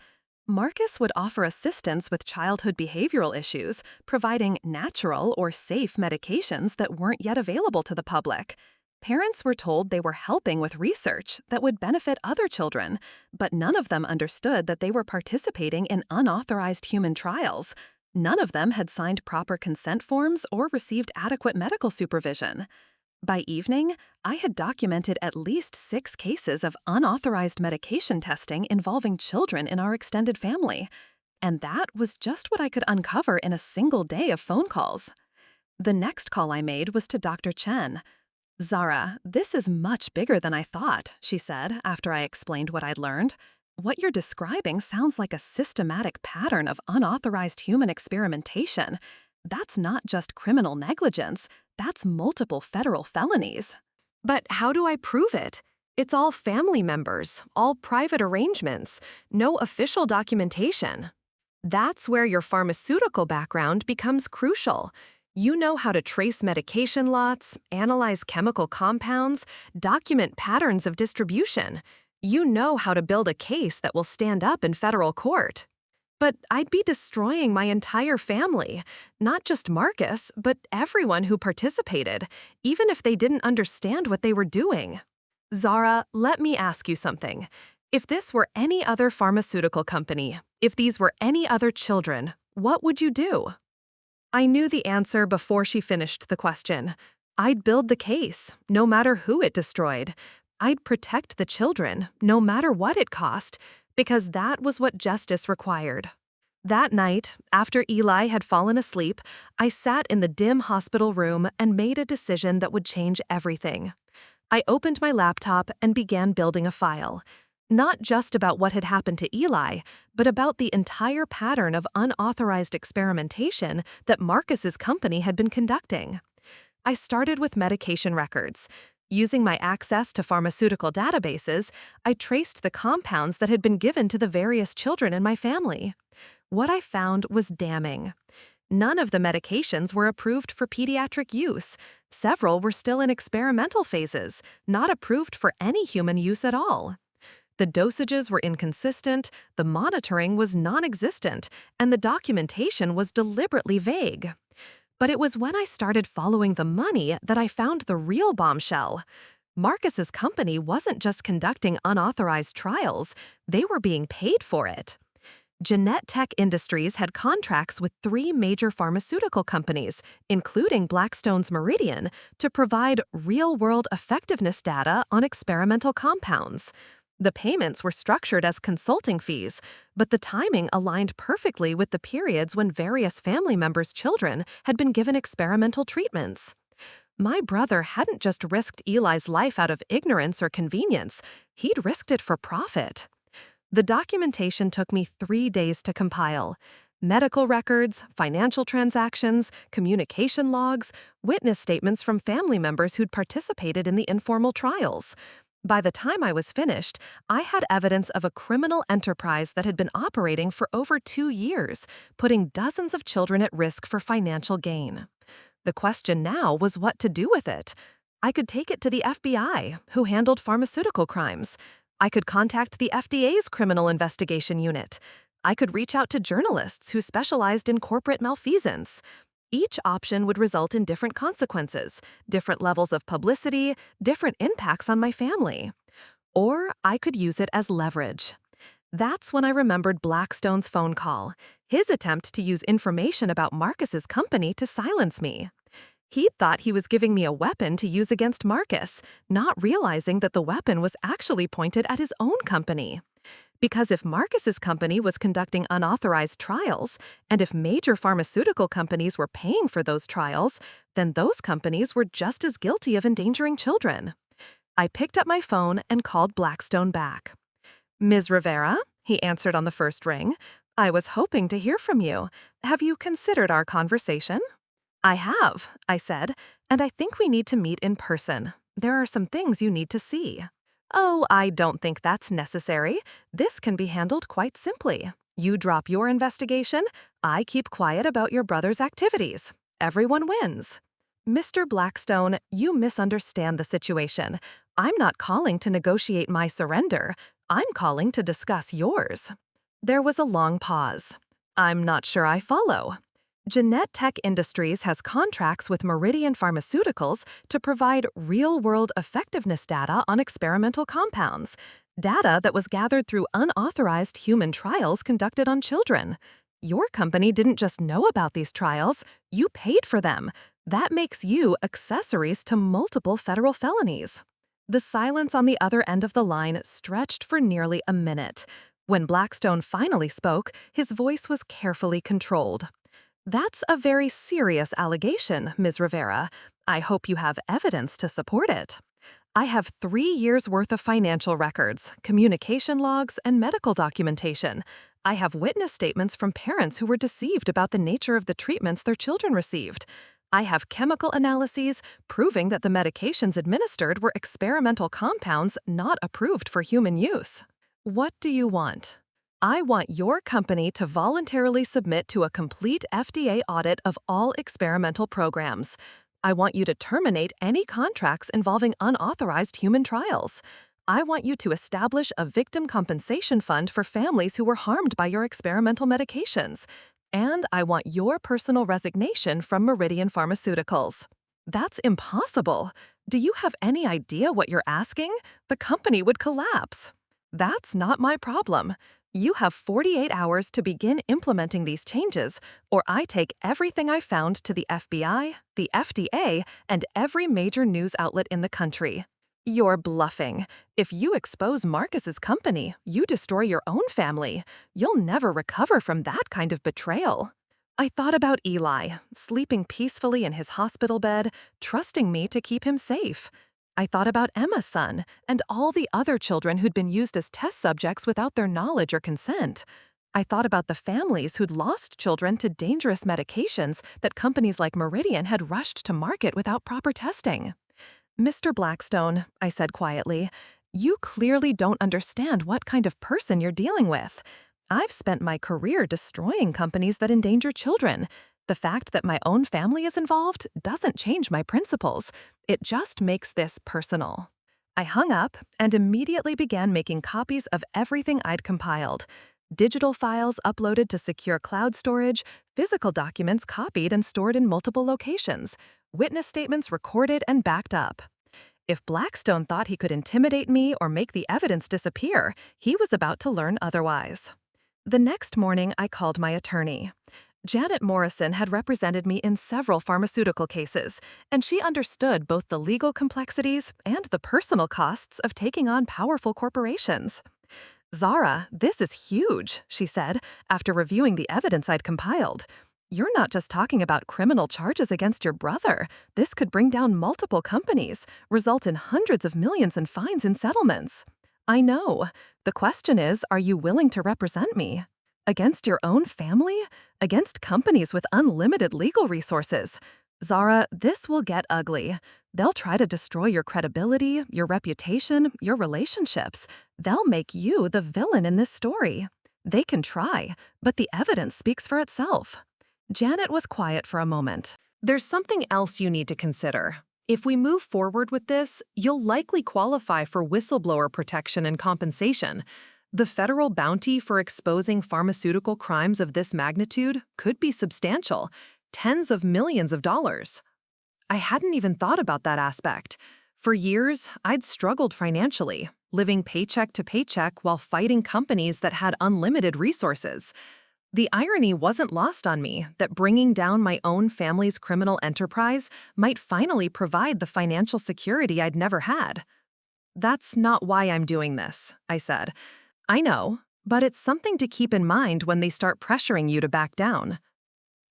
Marcus would offer assistance with childhood behavioral issues, providing natural or safe medications that weren't yet available to the public. Parents were told they were helping with research that would benefit other children, but none of them understood that they were participating in unauthorized human trials. None of them had signed proper consent forms or received adequate medical supervision. By evening, I had documented at least 6 cases of unauthorized medication testing involving children in our extended family. And that was just what I could uncover in a single day of phone calls. The next call I made was to Dr. Chen. "Zara, this is much bigger than I thought," she said after I explained what I'd learned. "What you're describing sounds like a systematic pattern of unauthorized human experimentation. That's not just criminal negligence, that's multiple federal felonies." But how do I prove it? It's all family members, all private arrangements, no official documentation. That's where your pharmaceutical background becomes crucial. You know how to trace medication lots, analyze chemical compounds, document patterns of distribution. You know how to build a case that will stand up in federal court. But I'd be destroying my entire family, not just Marcus, but everyone who participated, even if they didn't understand what they were doing. Zara, let me ask you something. If this were any other pharmaceutical company, if these were any other children, what would you do? I knew the answer before she finished the question. I'd build the case, no matter who it destroyed. I'd protect the children, no matter what it cost, because that was what justice required. That night, after Eli had fallen asleep, I sat in the dim hospital room and made a decision that would change everything. I opened my laptop and began building a file. Not just about what had happened to Eli, but about the entire pattern of unauthorized experimentation that Marcus's company had been conducting. I started with medication records. Using my access to pharmaceutical databases, I traced the compounds that had been given to the various children in my family. What I found was damning. None of the medications were approved for pediatric use. Several were still in experimental phases, not approved for any human use at all. The dosages were inconsistent, the monitoring was non-existent, and the documentation was deliberately vague. But it was when I started following the money that I found the real bombshell. Marcus's company wasn't just conducting unauthorized trials, they were being paid for it. Jeanette Tech Industries had contracts with 3 major pharmaceutical companies, including Blackstone's Meridian, to provide real-world effectiveness data on experimental compounds. The payments were structured as consulting fees, but the timing aligned perfectly with the periods when various family members' children had been given experimental treatments. My brother hadn't just risked Eli's life out of ignorance or convenience, he'd risked it for profit. The documentation took me 3 days to compile. Medical records, financial transactions, communication logs, witness statements from family members who'd participated in the informal trials. By the time I was finished, I had evidence of a criminal enterprise that had been operating for over 2 years, putting dozens of children at risk for financial gain. The question now was what to do with it. I could take it to the FBI, who handled pharmaceutical crimes. I could contact the FDA's criminal investigation unit. I could reach out to journalists who specialized in corporate malfeasance. Each option would result in different consequences, different levels of publicity, different impacts on my family. Or I could use it as leverage. That's when I remembered Blackstone's phone call, his attempt to use information about Marcus's company to silence me. He thought he was giving me a weapon to use against Marcus, not realizing that the weapon was actually pointed at his own company. Because if Marcus's company was conducting unauthorized trials, and if major pharmaceutical companies were paying for those trials, then those companies were just as guilty of endangering children. I picked up my phone and called Blackstone back. "Ms. Rivera," he answered on the first ring, "I was hoping to hear from you. Have you considered our conversation?" "I have," I said, "and I think we need to meet in person. There are some things you need to see." "Oh, I don't think that's necessary. This can be handled quite simply. You drop your investigation, I keep quiet about your brother's activities. Everyone wins." "Mr. Blackstone, you misunderstand the situation. I'm not calling to negotiate my surrender. I'm calling to discuss yours." There was a long pause. I'm not sure I follow. Jeanette Tech Industries has contracts with Meridian Pharmaceuticals to provide real-world effectiveness data on experimental compounds, data that was gathered through unauthorized human trials conducted on children. Your company didn't just know about these trials, you paid for them. That makes you accessories to multiple federal felonies. The silence on the other end of the line stretched for nearly a minute. When Blackstone finally spoke, his voice was carefully controlled. That's a very serious allegation, Ms. Rivera. I hope you have evidence to support it. I have 3 years' worth of financial records, communication logs, and medical documentation. I have witness statements from parents who were deceived about the nature of the treatments their children received. I have chemical analyses proving that the medications administered were experimental compounds not approved for human use. What do you want? I want your company to voluntarily submit to a complete FDA audit of all experimental programs. I want you to terminate any contracts involving unauthorized human trials. I want you to establish a victim compensation fund for families who were harmed by your experimental medications. And I want your personal resignation from Meridian Pharmaceuticals. That's impossible. Do you have any idea what you're asking? The company would collapse. That's not my problem. You have 48 hours to begin implementing these changes, or I take everything I found to the FBI, the FDA, and every major news outlet in the country. You're bluffing. If you expose Marcus's company, you destroy your own family. You'll never recover from that kind of betrayal. I thought about Eli, sleeping peacefully in his hospital bed, trusting me to keep him safe. I thought about Emma's son and all the other children who'd been used as test subjects without their knowledge or consent. I thought about the families who'd lost children to dangerous medications that companies like Meridian had rushed to market without proper testing. Mr. Blackstone, I said quietly, you clearly don't understand what kind of person you're dealing with. I've spent my career destroying companies that endanger children. The fact that my own family is involved doesn't change my principles. It just makes this personal. I hung up and immediately began making copies of everything I'd compiled. Digital files uploaded to secure cloud storage, physical documents copied and stored in multiple locations, witness statements recorded and backed up. If Blackstone thought he could intimidate me or make the evidence disappear, he was about to learn otherwise. The next morning, I called my attorney. Janet Morrison had represented me in several pharmaceutical cases, and she understood both the legal complexities and the personal costs of taking on powerful corporations. Zara, this is huge, she said, after reviewing the evidence I'd compiled. You're not just talking about criminal charges against your brother. This could bring down multiple companies, result in hundreds of millions in fines and settlements. I know. The question is, are you willing to represent me? Against your own family? Against companies with unlimited legal resources? Zara, this will get ugly. They'll try to destroy your credibility, your reputation, your relationships. They'll make you the villain in this story. They can try, but the evidence speaks for itself. Janet was quiet for a moment. There's something else you need to consider. If we move forward with this, you'll likely qualify for whistleblower protection and compensation. The federal bounty for exposing pharmaceutical crimes of this magnitude could be substantial, tens of millions of dollars. I hadn't even thought about that aspect. For years, I'd struggled financially, living paycheck to paycheck while fighting companies that had unlimited resources. The irony wasn't lost on me that bringing down my own family's criminal enterprise might finally provide the financial security I'd never had. That's not why I'm doing this, I said. I know, but it's something to keep in mind when they start pressuring you to back down.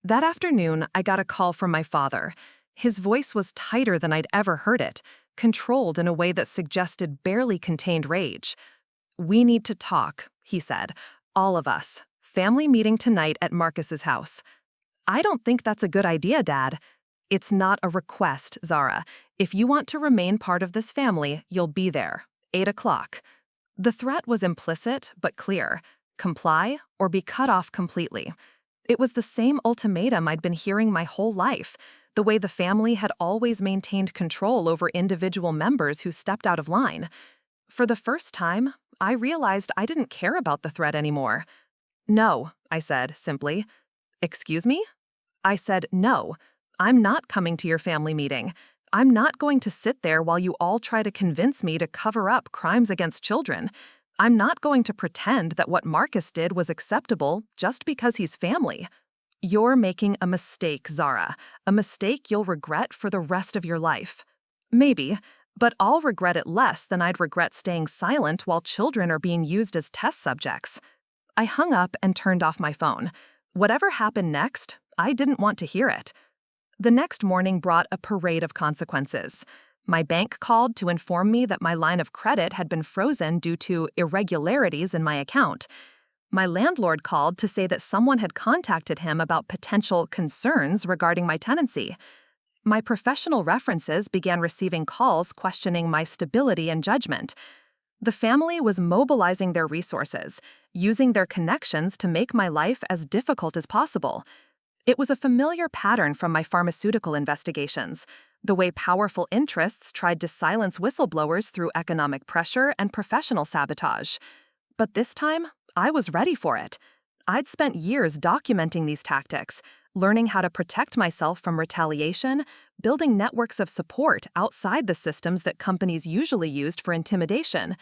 That afternoon, I got a call from my father. His voice was tighter than I'd ever heard it, controlled in a way that suggested barely contained rage. We need to talk, he said. All of us. Family meeting tonight at Marcus's house. I don't think that's a good idea, Dad. It's not a request, Zara. If you want to remain part of this family, you'll be there. 8 o'clock. The threat was implicit but clear. Comply or be cut off completely. It was the same ultimatum I'd been hearing my whole life, the way the family had always maintained control over individual members who stepped out of line. For the first time, I realized I didn't care about the threat anymore. No, I said, simply. Excuse me? I said, no, I'm not coming to your family meeting. I'm not going to sit there while you all try to convince me to cover up crimes against children. I'm not going to pretend that what Marcus did was acceptable just because he's family. You're making a mistake, Zara, a mistake you'll regret for the rest of your life. Maybe, but I'll regret it less than I'd regret staying silent while children are being used as test subjects. I hung up and turned off my phone. Whatever happened next, I didn't want to hear it. The next morning brought a parade of consequences. My bank called to inform me that my line of credit had been frozen due to irregularities in my account. My landlord called to say that someone had contacted him about potential concerns regarding my tenancy. My professional references began receiving calls questioning my stability and judgment. The family was mobilizing their resources, using their connections to make my life as difficult as possible. It was a familiar pattern from my pharmaceutical investigations, the way powerful interests tried to silence whistleblowers through economic pressure and professional sabotage. But this time, I was ready for it. I'd spent years documenting these tactics, learning how to protect myself from retaliation, building networks of support outside the systems that companies usually used for intimidation.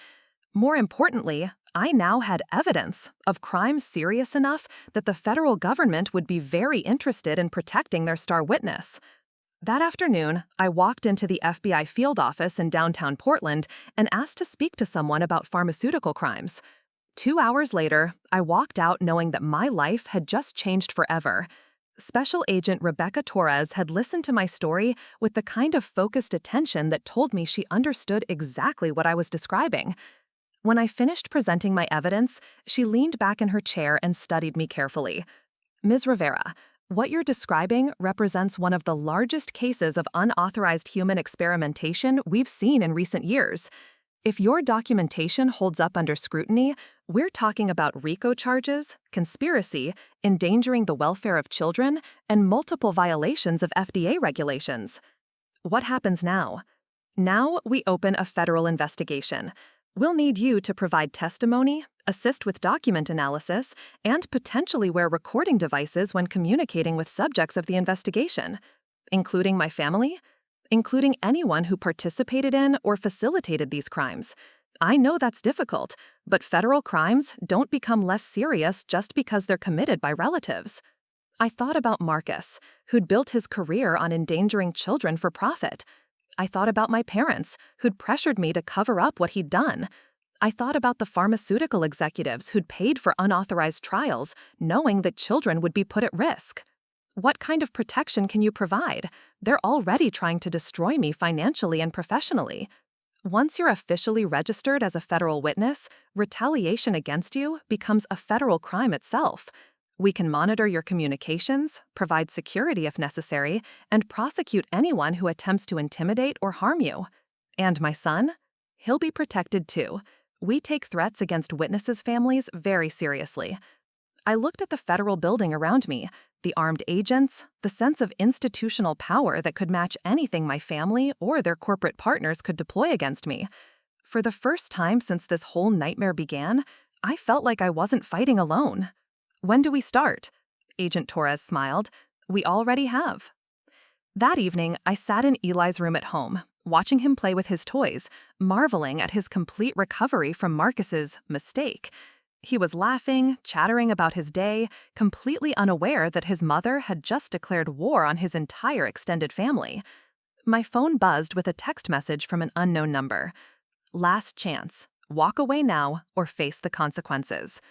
More importantly, I now had evidence of crimes serious enough that the federal government would be very interested in protecting their star witness. That afternoon, I walked into the FBI field office in downtown Portland and asked to speak to someone about pharmaceutical crimes. 2 hours later, I walked out knowing that my life had just changed forever. Special Agent Rebecca Torres had listened to my story with the kind of focused attention that told me she understood exactly what I was describing. When I finished presenting my evidence, she leaned back in her chair and studied me carefully. Ms. Rivera, what you're describing represents one of the largest cases of unauthorized human experimentation we've seen in recent years. If your documentation holds up under scrutiny, we're talking about RICO charges, conspiracy, endangering the welfare of children, and multiple violations of FDA regulations. What happens now? Now we open a federal investigation. We'll need you to provide testimony, assist with document analysis, and potentially wear recording devices when communicating with subjects of the investigation, including my family, including anyone who participated in or facilitated these crimes. I know that's difficult, but federal crimes don't become less serious just because they're committed by relatives. I thought about Marcus, who'd built his career on endangering children for profit. I thought about my parents, who'd pressured me to cover up what he'd done. I thought about the pharmaceutical executives who'd paid for unauthorized trials, knowing that children would be put at risk. What kind of protection can you provide? They're already trying to destroy me financially and professionally. Once you're officially registered as a federal witness, retaliation against you becomes a federal crime itself. We can monitor your communications, provide security if necessary, and prosecute anyone who attempts to intimidate or harm you. And my son? He'll be protected too. We take threats against witnesses' families very seriously. I looked at the federal building around me, the armed agents, the sense of institutional power that could match anything my family or their corporate partners could deploy against me. For the first time since this whole nightmare began, I felt like I wasn't fighting alone. When do we start? Agent Torres smiled. We already have. That evening, I sat in Eli's room at home, watching him play with his toys, marveling at his complete recovery from Marcus's mistake. He was laughing, chattering about his day, completely unaware that his mother had just declared war on his entire extended family. My phone buzzed with a text message from an unknown number. Last chance. Walk away now or face the consequences.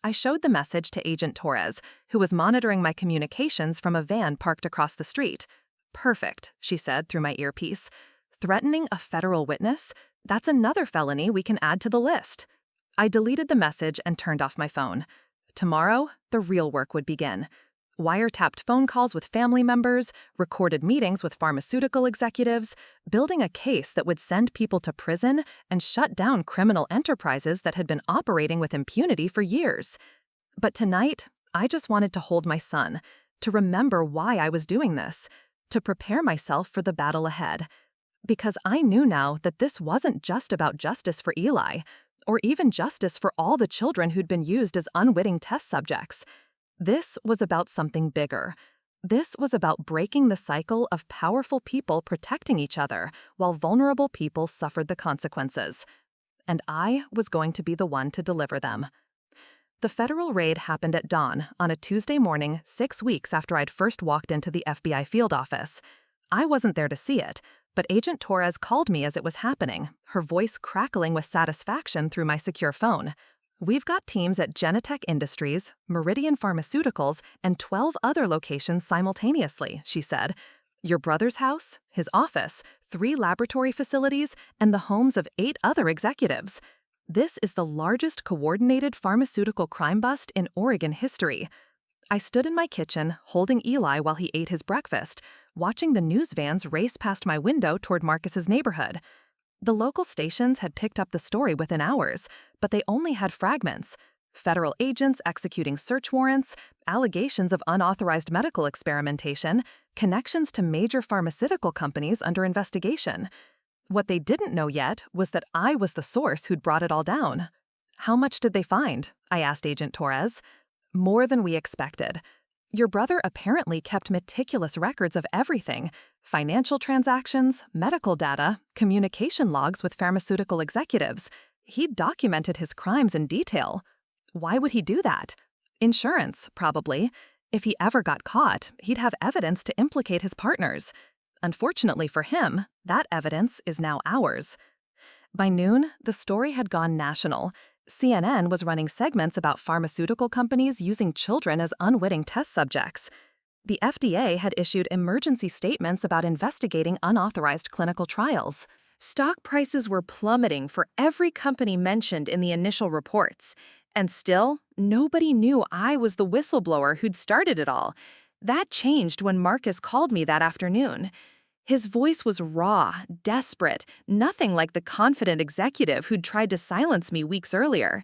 I showed the message to Agent Torres, who was monitoring my communications from a van parked across the street. Perfect, she said through my earpiece. Threatening a federal witness? That's another felony we can add to the list. I deleted the message and turned off my phone. Tomorrow, the real work would begin. Wiretapped phone calls with family members, recorded meetings with pharmaceutical executives, building a case that would send people to prison and shut down criminal enterprises that had been operating with impunity for years. But tonight, I just wanted to hold my son, to remember why I was doing this, to prepare myself for the battle ahead. Because I knew now that this wasn't just about justice for Eli. or even justice for all the children who'd been used as unwitting test subjects. This was about something bigger. This was about breaking the cycle of powerful people protecting each other while vulnerable people suffered the consequences. And I was going to be the one to deliver them. The federal raid happened at dawn on a Tuesday morning 6 weeks after I'd first walked into the FBI field office. I wasn't there to see it, but Agent Torres called me as it was happening, her voice crackling with satisfaction through my secure phone. "We've got teams at Genentech Industries, Meridian Pharmaceuticals, and 12 other locations simultaneously," she said. "Your brother's house, his office, 3 laboratory facilities, and the homes of 8 other executives. This is the largest coordinated pharmaceutical crime bust in Oregon history." I stood in my kitchen, holding Eli while he ate his breakfast, watching the news vans race past my window toward Marcus's neighborhood. The local stations had picked up the story within hours, but they only had fragments. Federal agents executing search warrants, allegations of unauthorized medical experimentation, connections to major pharmaceutical companies under investigation. What they didn't know yet was that I was the source who'd brought it all down. "How much did they find?" I asked Agent Torres. "More than we expected. Your brother apparently kept meticulous records of everything: financial transactions, medical data, communication logs with pharmaceutical executives. He'd documented his crimes in detail. Why would he do that? Insurance, probably. If he ever got caught, he'd have evidence to implicate his partners. Unfortunately for him, that evidence is now ours." By noon, the story had gone national. CNN was running segments about pharmaceutical companies using children as unwitting test subjects. The FDA had issued emergency statements about investigating unauthorized clinical trials. Stock prices were plummeting for every company mentioned in the initial reports. And still, nobody knew I was the whistleblower who'd started it all. That changed when Marcus called me that afternoon. His voice was raw, desperate, nothing like the confident executive who'd tried to silence me weeks earlier.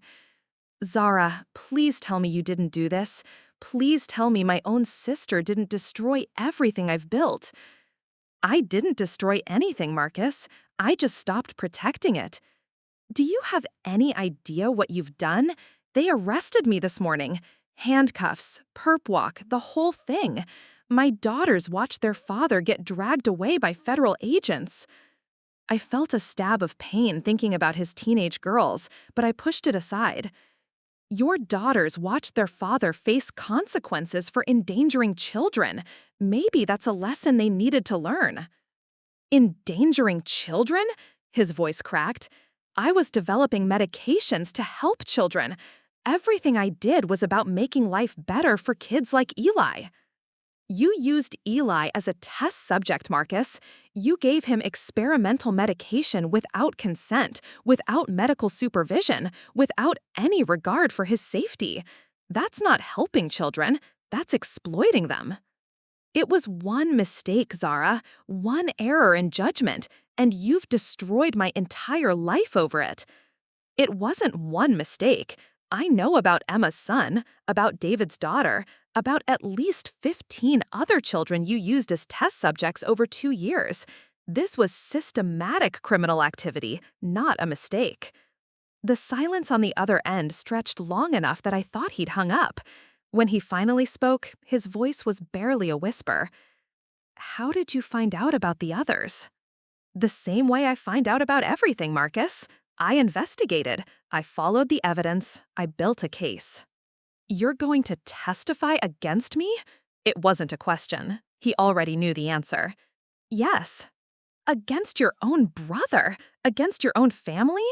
"Zara, please tell me you didn't do this. Please tell me my own sister didn't destroy everything I've built." "I didn't destroy anything, Marcus. I just stopped protecting it." "Do you have any idea what you've done? They arrested me this morning. Handcuffs, perp walk, the whole thing. My daughters watched their father get dragged away by federal agents." I felt a stab of pain thinking about his teenage girls, but I pushed it aside. "Your daughters watched their father face consequences for endangering children. Maybe that's a lesson they needed to learn." "Endangering children?" His voice cracked. "I was developing medications to help children. Everything I did was about making life better for kids like Eli." "You used Eli as a test subject, Marcus. You gave him experimental medication without consent, without medical supervision, without any regard for his safety. That's not helping children, that's exploiting them." "It was one mistake, Zara, one error in judgment, and you've destroyed my entire life over it." "It wasn't one mistake. I know about Emma's son, about David's daughter, about at least 15 other children you used as test subjects over 2 years. This was systematic criminal activity, not a mistake." The silence on the other end stretched long enough that I thought he'd hung up. When he finally spoke, his voice was barely a whisper. "How did you find out about the others?" "The same way I find out about everything, Marcus. I investigated. I followed the evidence. I built a case." "You're going to testify against me?" It wasn't a question. He already knew the answer. "Yes." "Against your own brother? Against your own family?"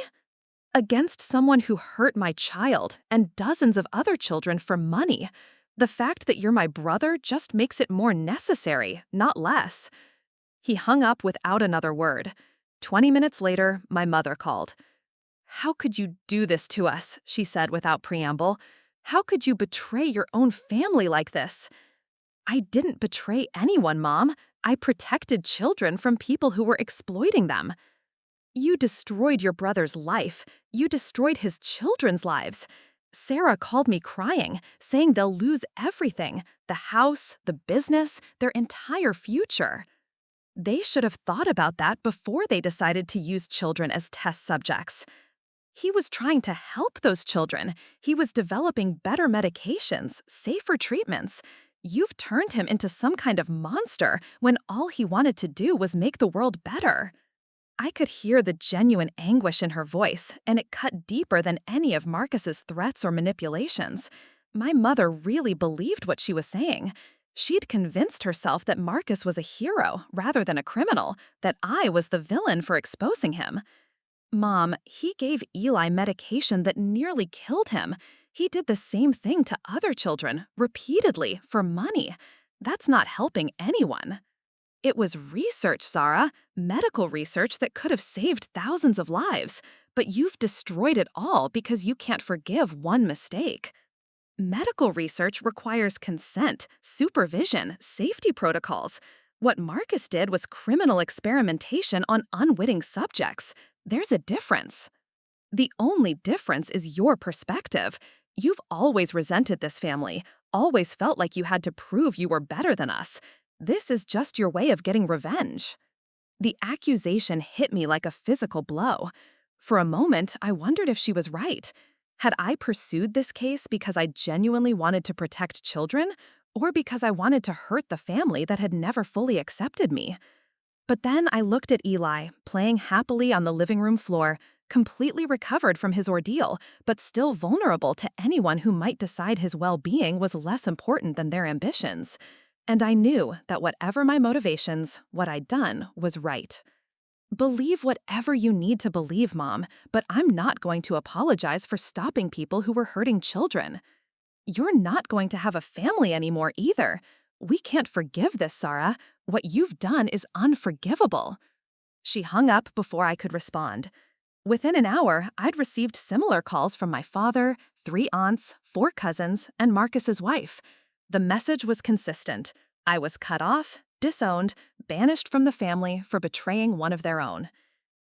"Against someone who hurt my child and dozens of other children for money. The fact that you're my brother just makes it more necessary, not less." He hung up without another word. 20 minutes later, my mother called. "How could you do this to us?" she said without preamble. "How could you betray your own family like this?" "I didn't betray anyone, Mom. I protected children from people who were exploiting them." "You destroyed your brother's life. You destroyed his children's lives. Sarah called me crying, saying they'll lose everything, the house, the business, their entire future." They should have thought about that before they decided to use children as test subjects. He was trying to help those children. He was developing better medications, safer treatments. You've turned him into some kind of monster when all he wanted to do was make the world better. I could hear the genuine anguish in her voice, and it cut deeper than any of Marcus's threats or manipulations. My mother really believed what she was saying. She'd convinced herself that Marcus was a hero rather than a criminal, that I was the villain for exposing him. Mom, he gave Eli medication that nearly killed him. He did the same thing to other children, repeatedly, for money. That's not helping anyone. It was research, Zara, medical research that could have saved thousands of lives, but you've destroyed it all because you can't forgive one mistake. Medical research requires consent, supervision, safety protocols. What Marcus did was criminal experimentation on unwitting subjects. There's a difference. The only difference is your perspective. You've always resented this family, always felt like you had to prove you were better than us. This is just your way of getting revenge. The accusation hit me like a physical blow. For a moment, I wondered if she was right. Had I pursued this case because I genuinely wanted to protect children, or because I wanted to hurt the family that had never fully accepted me? But then I looked at Eli, playing happily on the living room floor, completely recovered from his ordeal, but still vulnerable to anyone who might decide his well-being was less important than their ambitions. And I knew that whatever my motivations, what I'd done was right. Believe whatever you need to believe, Mom, but I'm not going to apologize for stopping people who were hurting children. You're not going to have a family anymore either. We can't forgive this, Zara. What you've done is unforgivable. She hung up before I could respond. Within an hour, I'd received similar calls from my father, 3 aunts, 4 cousins, and Marcus's wife. The message was consistent. I was cut off, disowned, banished from the family for betraying one of their own.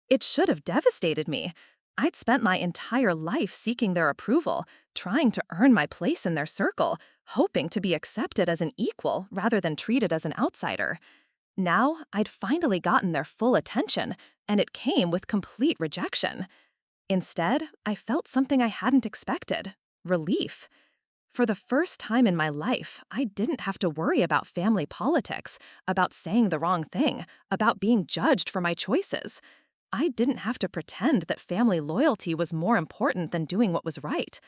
It should have devastated me. I'd spent my entire life seeking their approval, trying to earn my place in their circle, hoping to be accepted as an equal rather than treated as an outsider. Now, I'd finally gotten their full attention, and it came with complete rejection. Instead, I felt something I hadn't expected: relief. For the first time in my life, I didn't have to worry about family politics, about saying the wrong thing, about being judged for my choices. I didn't have to pretend that family loyalty was more important than doing what was right.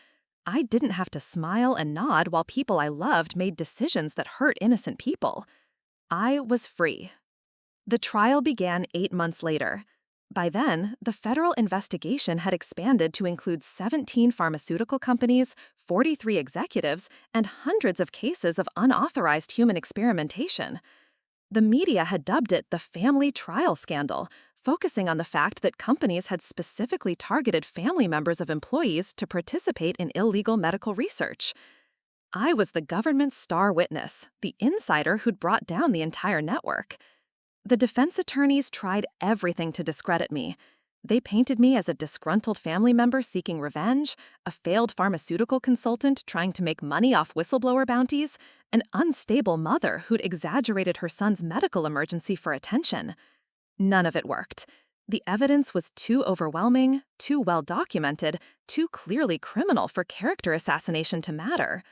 I didn't have to smile and nod while people I loved made decisions that hurt innocent people. I was free. The trial began 8 months later. By then, the federal investigation had expanded to include 17 pharmaceutical companies, 43 executives, and hundreds of cases of unauthorized human experimentation. The media had dubbed it the family trial scandal, focusing on the fact that companies had specifically targeted family members of employees to participate in illegal medical research. I was the government's star witness, the insider who'd brought down the entire network. The defense attorneys tried everything to discredit me. They painted me as a disgruntled family member seeking revenge, a failed pharmaceutical consultant trying to make money off whistleblower bounties, an unstable mother who'd exaggerated her son's medical emergency for attention. None of it worked. The evidence was too overwhelming, too well documented, too clearly criminal for character assassination to matter.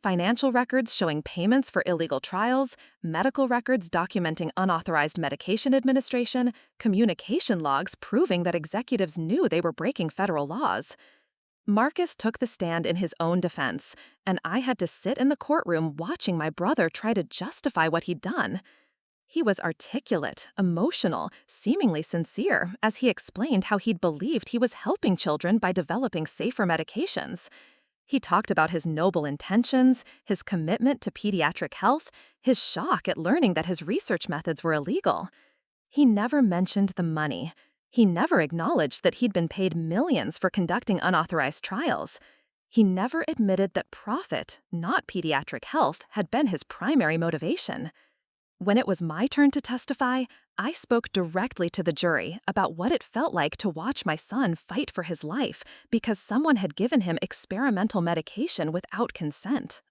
Financial records showing payments for illegal trials, medical records documenting unauthorized medication administration, communication logs proving that executives knew they were breaking federal laws. Marcus took the stand in his own defense, and I had to sit in the courtroom watching my brother try to justify what he'd done. He was articulate, emotional, seemingly sincere as he explained how he'd believed he was helping children by developing safer medications. He talked about his noble intentions, his commitment to pediatric health, his shock at learning that his research methods were illegal. He never mentioned the money. He never acknowledged that he'd been paid millions for conducting unauthorized trials. He never admitted that profit, not pediatric health, had been his primary motivation. When it was my turn to testify, I spoke directly to the jury about what it felt like to watch my son fight for his life because someone had given him experimental medication without consent.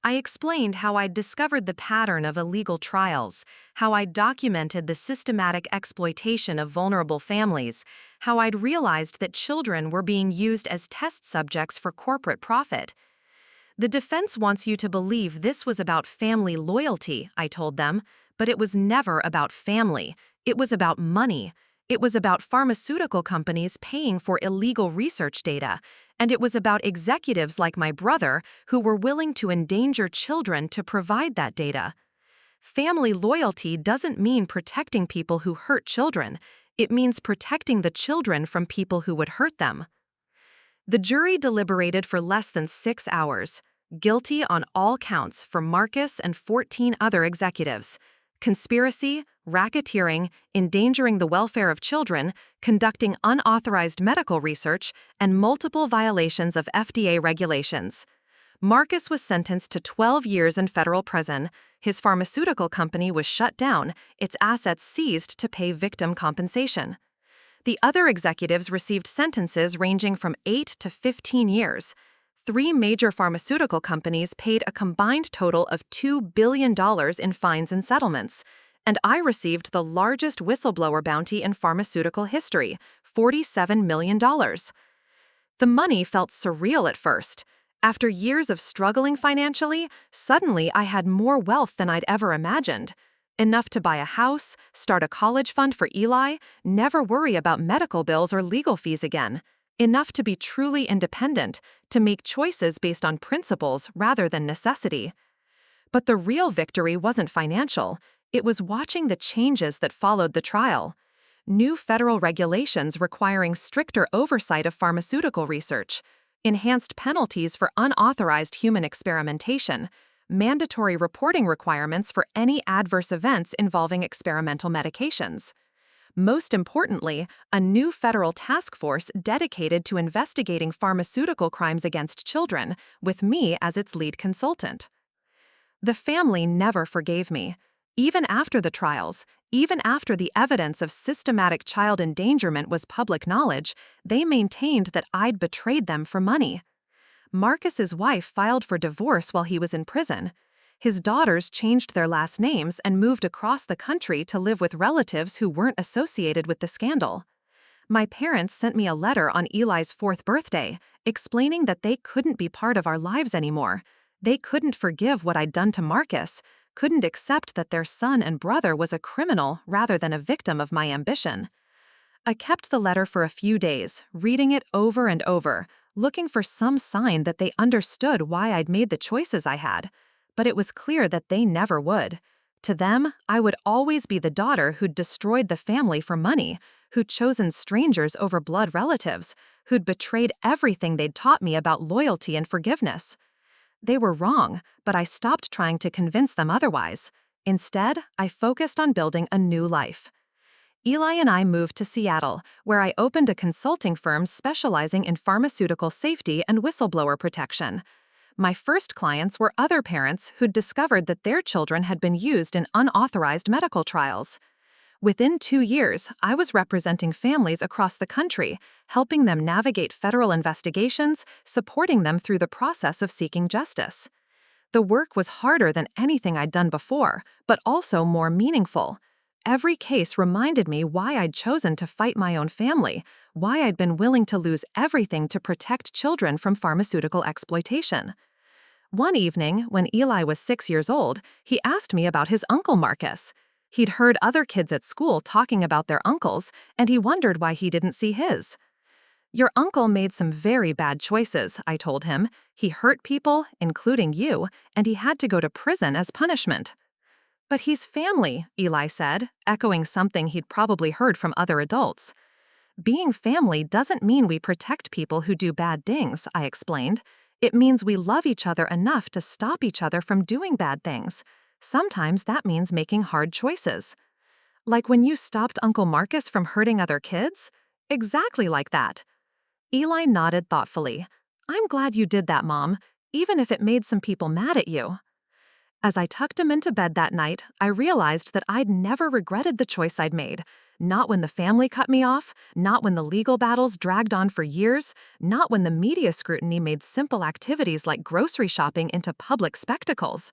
I explained how I'd discovered the pattern of illegal trials, how I'd documented the systematic exploitation of vulnerable families, how I'd realized that children were being used as test subjects for corporate profit. The defense wants you to believe this was about family loyalty, I told them, but it was never about family. It was about money. It was about pharmaceutical companies paying for illegal research data, and it was about executives like my brother who were willing to endanger children to provide that data. Family loyalty doesn't mean protecting people who hurt children. It means protecting the children from people who would hurt them. The jury deliberated for less than 6 hours, guilty on all counts for Marcus and 14 other executives. Conspiracy, racketeering, endangering the welfare of children, conducting unauthorized medical research, and multiple violations of FDA regulations. Marcus was sentenced to 12 years in federal prison. His pharmaceutical company was shut down, its assets seized to pay victim compensation. The other executives received sentences ranging from 8 to 15 years. 3 major pharmaceutical companies paid a combined total of $2 billion in fines and settlements, and I received the largest whistleblower bounty in pharmaceutical history, $47 million. The money felt surreal at first. After years of struggling financially, suddenly I had more wealth than I'd ever imagined. Enough to buy a house, start a college fund for Eli, never worry about medical bills or legal fees again. Enough to be truly independent, to make choices based on principles rather than necessity. But the real victory wasn't financial. It was watching the changes that followed the trial. New federal regulations requiring stricter oversight of pharmaceutical research, enhanced penalties for unauthorized human experimentation, mandatory reporting requirements for any adverse events involving experimental medications. Most importantly, a new federal task force dedicated to investigating pharmaceutical crimes against children, with me as its lead consultant. The family never forgave me. Even after the trials, even after the evidence of systematic child endangerment was public knowledge, they maintained that I'd betrayed them for money. Marcus's wife filed for divorce while he was in prison. His daughters changed their last names and moved across the country to live with relatives who weren't associated with the scandal. My parents sent me a letter on Eli's 4th birthday, explaining that they couldn't be part of our lives anymore. They couldn't forgive what I'd done to Marcus, couldn't accept that their son and brother was a criminal rather than a victim of my ambition. I kept the letter for a few days, reading it over and over, looking for some sign that they understood why I'd made the choices I had. But it was clear that they never would. To them, I would always be the daughter who'd destroyed the family for money, who'd chosen strangers over blood relatives, who'd betrayed everything they'd taught me about loyalty and forgiveness. They were wrong, but I stopped trying to convince them otherwise. Instead, I focused on building a new life. Eli and I moved to Seattle, where I opened a consulting firm specializing in pharmaceutical safety and whistleblower protection. My first clients were other parents who'd discovered that their children had been used in unauthorized medical trials. Within 2 years, I was representing families across the country, helping them navigate federal investigations, supporting them through the process of seeking justice. The work was harder than anything I'd done before, but also more meaningful. Every case reminded me why I'd chosen to fight my own family, why I'd been willing to lose everything to protect children from pharmaceutical exploitation. One evening, when Eli was 6 years old, he asked me about his uncle Marcus. He'd heard other kids at school talking about their uncles, and he wondered why he didn't see his. "Your uncle made some very bad choices," I told him. "He hurt people, including you, and he had to go to prison as punishment." "But he's family," Eli said, echoing something he'd probably heard from other adults. "Being family doesn't mean we protect people who do bad things," I explained. "It means we love each other enough to stop each other from doing bad things. Sometimes that means making hard choices." "Like when you stopped Uncle Marcus from hurting other kids?" "Exactly like that." Eli nodded thoughtfully. "I'm glad you did that, Mom, even if it made some people mad at you." As I tucked him into bed that night, I realized that I'd never regretted the choice I'd made. Not when the family cut me off, not when the legal battles dragged on for years, not when the media scrutiny made simple activities like grocery shopping into public spectacles.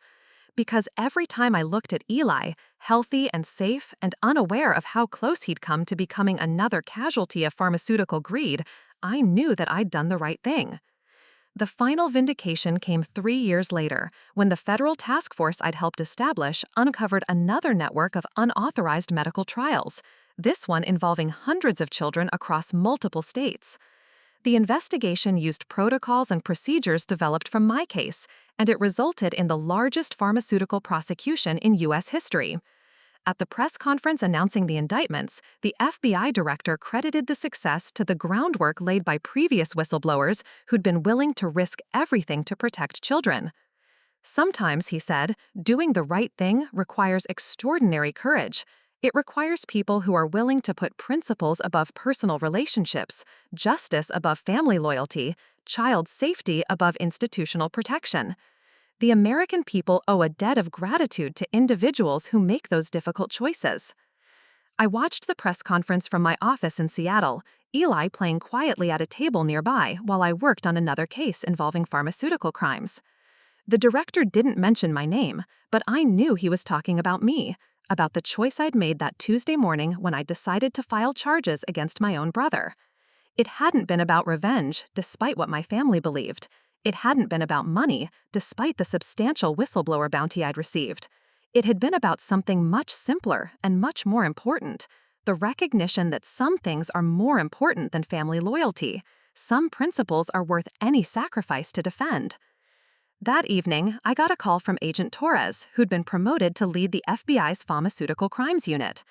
Because every time I looked at Eli, healthy and safe and unaware of how close he'd come to becoming another casualty of pharmaceutical greed, I knew that I'd done the right thing. The final vindication came 3 years later, when the federal task force I'd helped establish uncovered another network of unauthorized medical trials, this one involving hundreds of children across multiple states. The investigation used protocols and procedures developed from my case, and it resulted in the largest pharmaceutical prosecution in U.S. history. At the press conference announcing the indictments, the FBI director credited the success to the groundwork laid by previous whistleblowers who'd been willing to risk everything to protect children. Sometimes, he said, doing the right thing requires extraordinary courage. It requires people who are willing to put principles above personal relationships, justice above family loyalty, child safety above institutional protection. The American people owe a debt of gratitude to individuals who make those difficult choices. I watched the press conference from my office in Seattle, Eli playing quietly at a table nearby while I worked on another case involving pharmaceutical crimes. The director didn't mention my name, but I knew he was talking about me, about the choice I'd made that Tuesday morning when I decided to file charges against my own brother. It hadn't been about revenge, despite what my family believed. It hadn't been about money, despite the substantial whistleblower bounty I'd received. It had been about something much simpler and much more important, the recognition that some things are more important than family loyalty. Some principles are worth any sacrifice to defend. That evening, I got a call from Agent Torres, who'd been promoted to lead the FBI's Pharmaceutical Crimes Unit.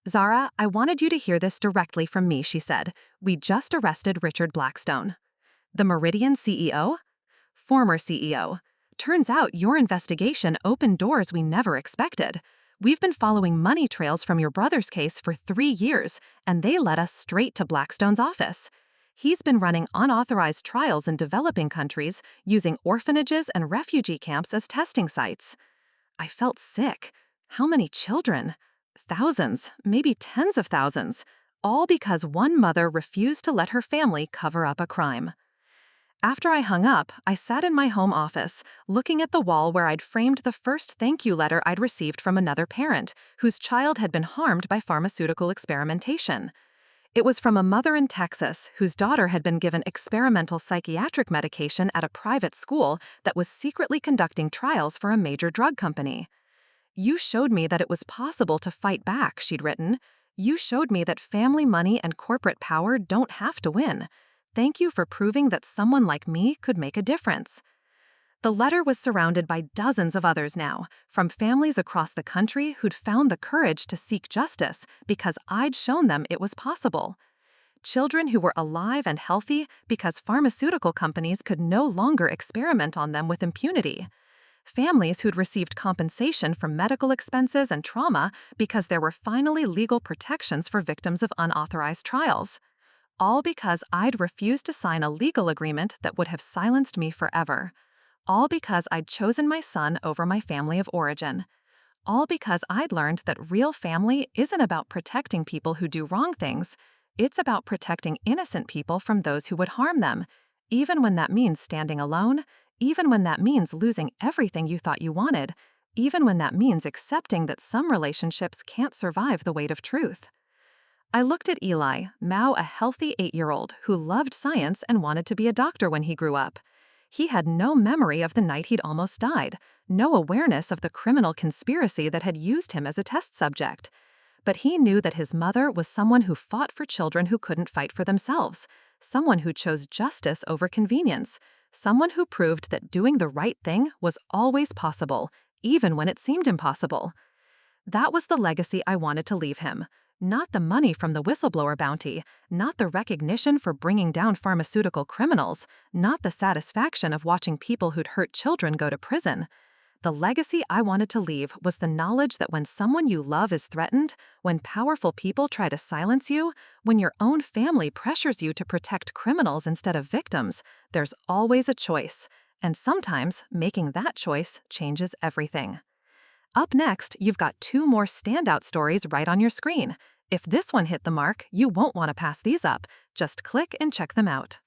"Zara, I wanted you to hear this directly from me," she said. "We just arrested Richard Blackstone." "The Meridian CEO?" "Former CEO. Turns out your investigation opened doors we never expected. We've been following money trails from your brother's case for 3 years, and they led us straight to Blackstone's office. He's been running unauthorized trials in developing countries, using orphanages and refugee camps as testing sites." I felt sick. How many children? Thousands, maybe tens of thousands, all because one mother refused to let her family cover up a crime. After I hung up, I sat in my home office, looking at the wall where I'd framed the first thank you letter I'd received from another parent, whose child had been harmed by pharmaceutical experimentation. It was from a mother in Texas whose daughter had been given experimental psychiatric medication at a private school that was secretly conducting trials for a major drug company. "You showed me that it was possible to fight back," she'd written. "You showed me that family money and corporate power don't have to win. Thank you for proving that someone like me could make a difference." The letter was surrounded by dozens of others now, from families across the country who'd found the courage to seek justice because I'd shown them it was possible. Children who were alive and healthy because pharmaceutical companies could no longer experiment on them with impunity. Families who'd received compensation for medical expenses and trauma because there were finally legal protections for victims of unauthorized trials. All because I'd refused to sign a legal agreement that would have silenced me forever. All because I'd chosen my son over my family of origin. All because I'd learned that real family isn't about protecting people who do wrong things. It's about protecting innocent people from those who would harm them, even when that means standing alone, even when that means losing everything you thought you wanted, even when that means accepting that some relationships can't survive the weight of truth. I looked at Eli, now a healthy 8-year-old who loved science and wanted to be a doctor when he grew up. He had no memory of the night he'd almost died, no awareness of the criminal conspiracy that had used him as a test subject. But he knew that his mother was someone who fought for children who couldn't fight for themselves, someone who chose justice over convenience, someone who proved that doing the right thing was always possible, even when it seemed impossible. That was the legacy I wanted to leave him. Not the money from the whistleblower bounty, not the recognition for bringing down pharmaceutical criminals, not the satisfaction of watching people who'd hurt children go to prison. The legacy I wanted to leave was the knowledge that when someone you love is threatened, when powerful people try to silence you, when your own family pressures you to protect criminals instead of victims, there's always a choice. And sometimes making that choice changes everything. Up next, you've got 2 more standout stories right on your screen. If this one hit the mark, you won't want to pass these up. Just click and check them out.